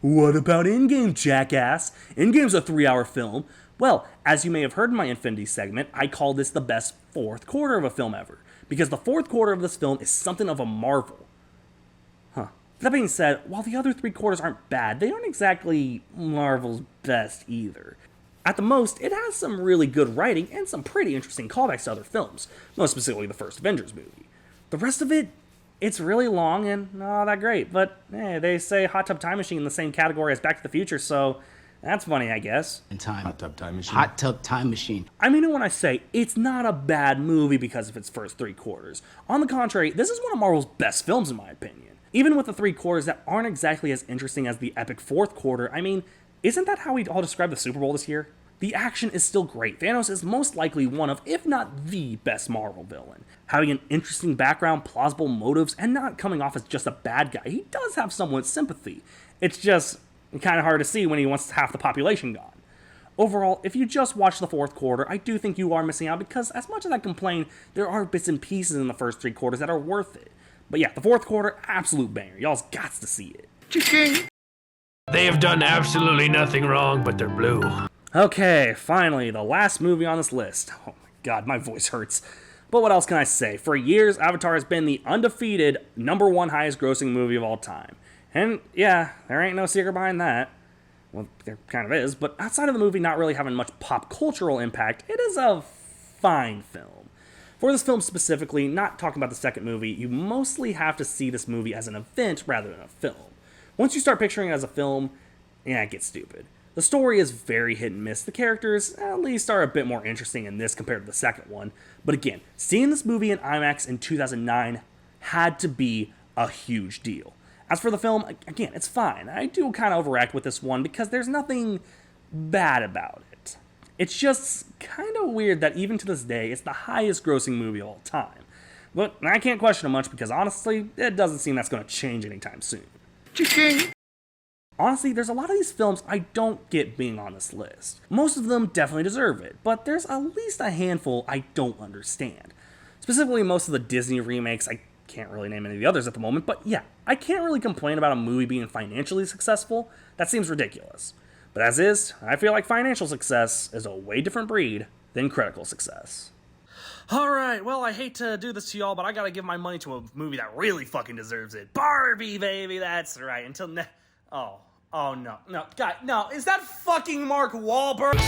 What about Endgame, jackass? Endgame's a 3-hour film. Well, as you may have heard in my Infinity segment, I call this the best 4th quarter of a film ever, because the 4th quarter of this film is something of a marvel. That being said, while the other 3 quarters aren't bad, they aren't exactly Marvel's best either. At the most, it has some really good writing and some pretty interesting callbacks to other films, most specifically the first Avengers movie. The rest of it, it's really long and not that great, but they say Hot Tub Time Machine in the same category as Back to the Future, so that's funny, I guess. Hot Tub Time Machine. Hot Tub Time Machine. I mean it when I say it's not a bad movie because of its first 3 quarters. On the contrary, this is one of Marvel's best films in my opinion. Even with the 3 quarters that aren't exactly as interesting as the epic 4th quarter, I mean, isn't that how we all describe the Super Bowl this year? The action is still great. Thanos is most likely one of, if not the best Marvel villain. Having an interesting background, plausible motives, and not coming off as just a bad guy, he does have somewhat sympathy. It's just kind of hard to see when he wants half the population gone. Overall, if you just watch the 4th quarter, I do think you are missing out because as much as I complain, there are bits and pieces in the first 3 quarters that are worth it. But yeah, the 4th quarter, absolute banger. Y'all's gots to see it. They have done absolutely nothing wrong, but they're blue. Okay, finally, the last movie on this list. Oh my god, my voice hurts. But what else can I say? For years, Avatar has been the undefeated #1 highest grossing movie of all time. And yeah, there ain't no secret behind that. Well, there kind of is, but outside of the movie not really having much pop cultural impact, it is a fine film. For this film specifically, not talking about the second movie, you mostly have to see this movie as an event rather than a film. Once you start picturing it as a film, it gets stupid. The story is very hit and miss. The characters, at least, are a bit more interesting in this compared to the second one. But again, seeing this movie in IMAX in 2009 had to be a huge deal. As for the film, again, it's fine. I do kind of overact with this one because there's nothing bad about it. It's just kind of weird that even to this day, it's the highest grossing movie of all time. But I can't question it much because honestly, it doesn't seem that's going to change anytime soon. Honestly, there's a lot of these films I don't get being on this list. Most of them definitely deserve it, but there's at least a handful I don't understand. Specifically, most of the Disney remakes, I can't really name any of the others at the moment, but yeah, I can't really complain about a movie being financially successful. That seems ridiculous. But as is, I feel like financial success is a way different breed than critical success. Alright, well, I hate to do this to y'all, but I gotta give my money to a movie that really fucking deserves it. Barbie, baby, that's right. Until Oh, no, God, no, is that fucking Mark Wahlberg?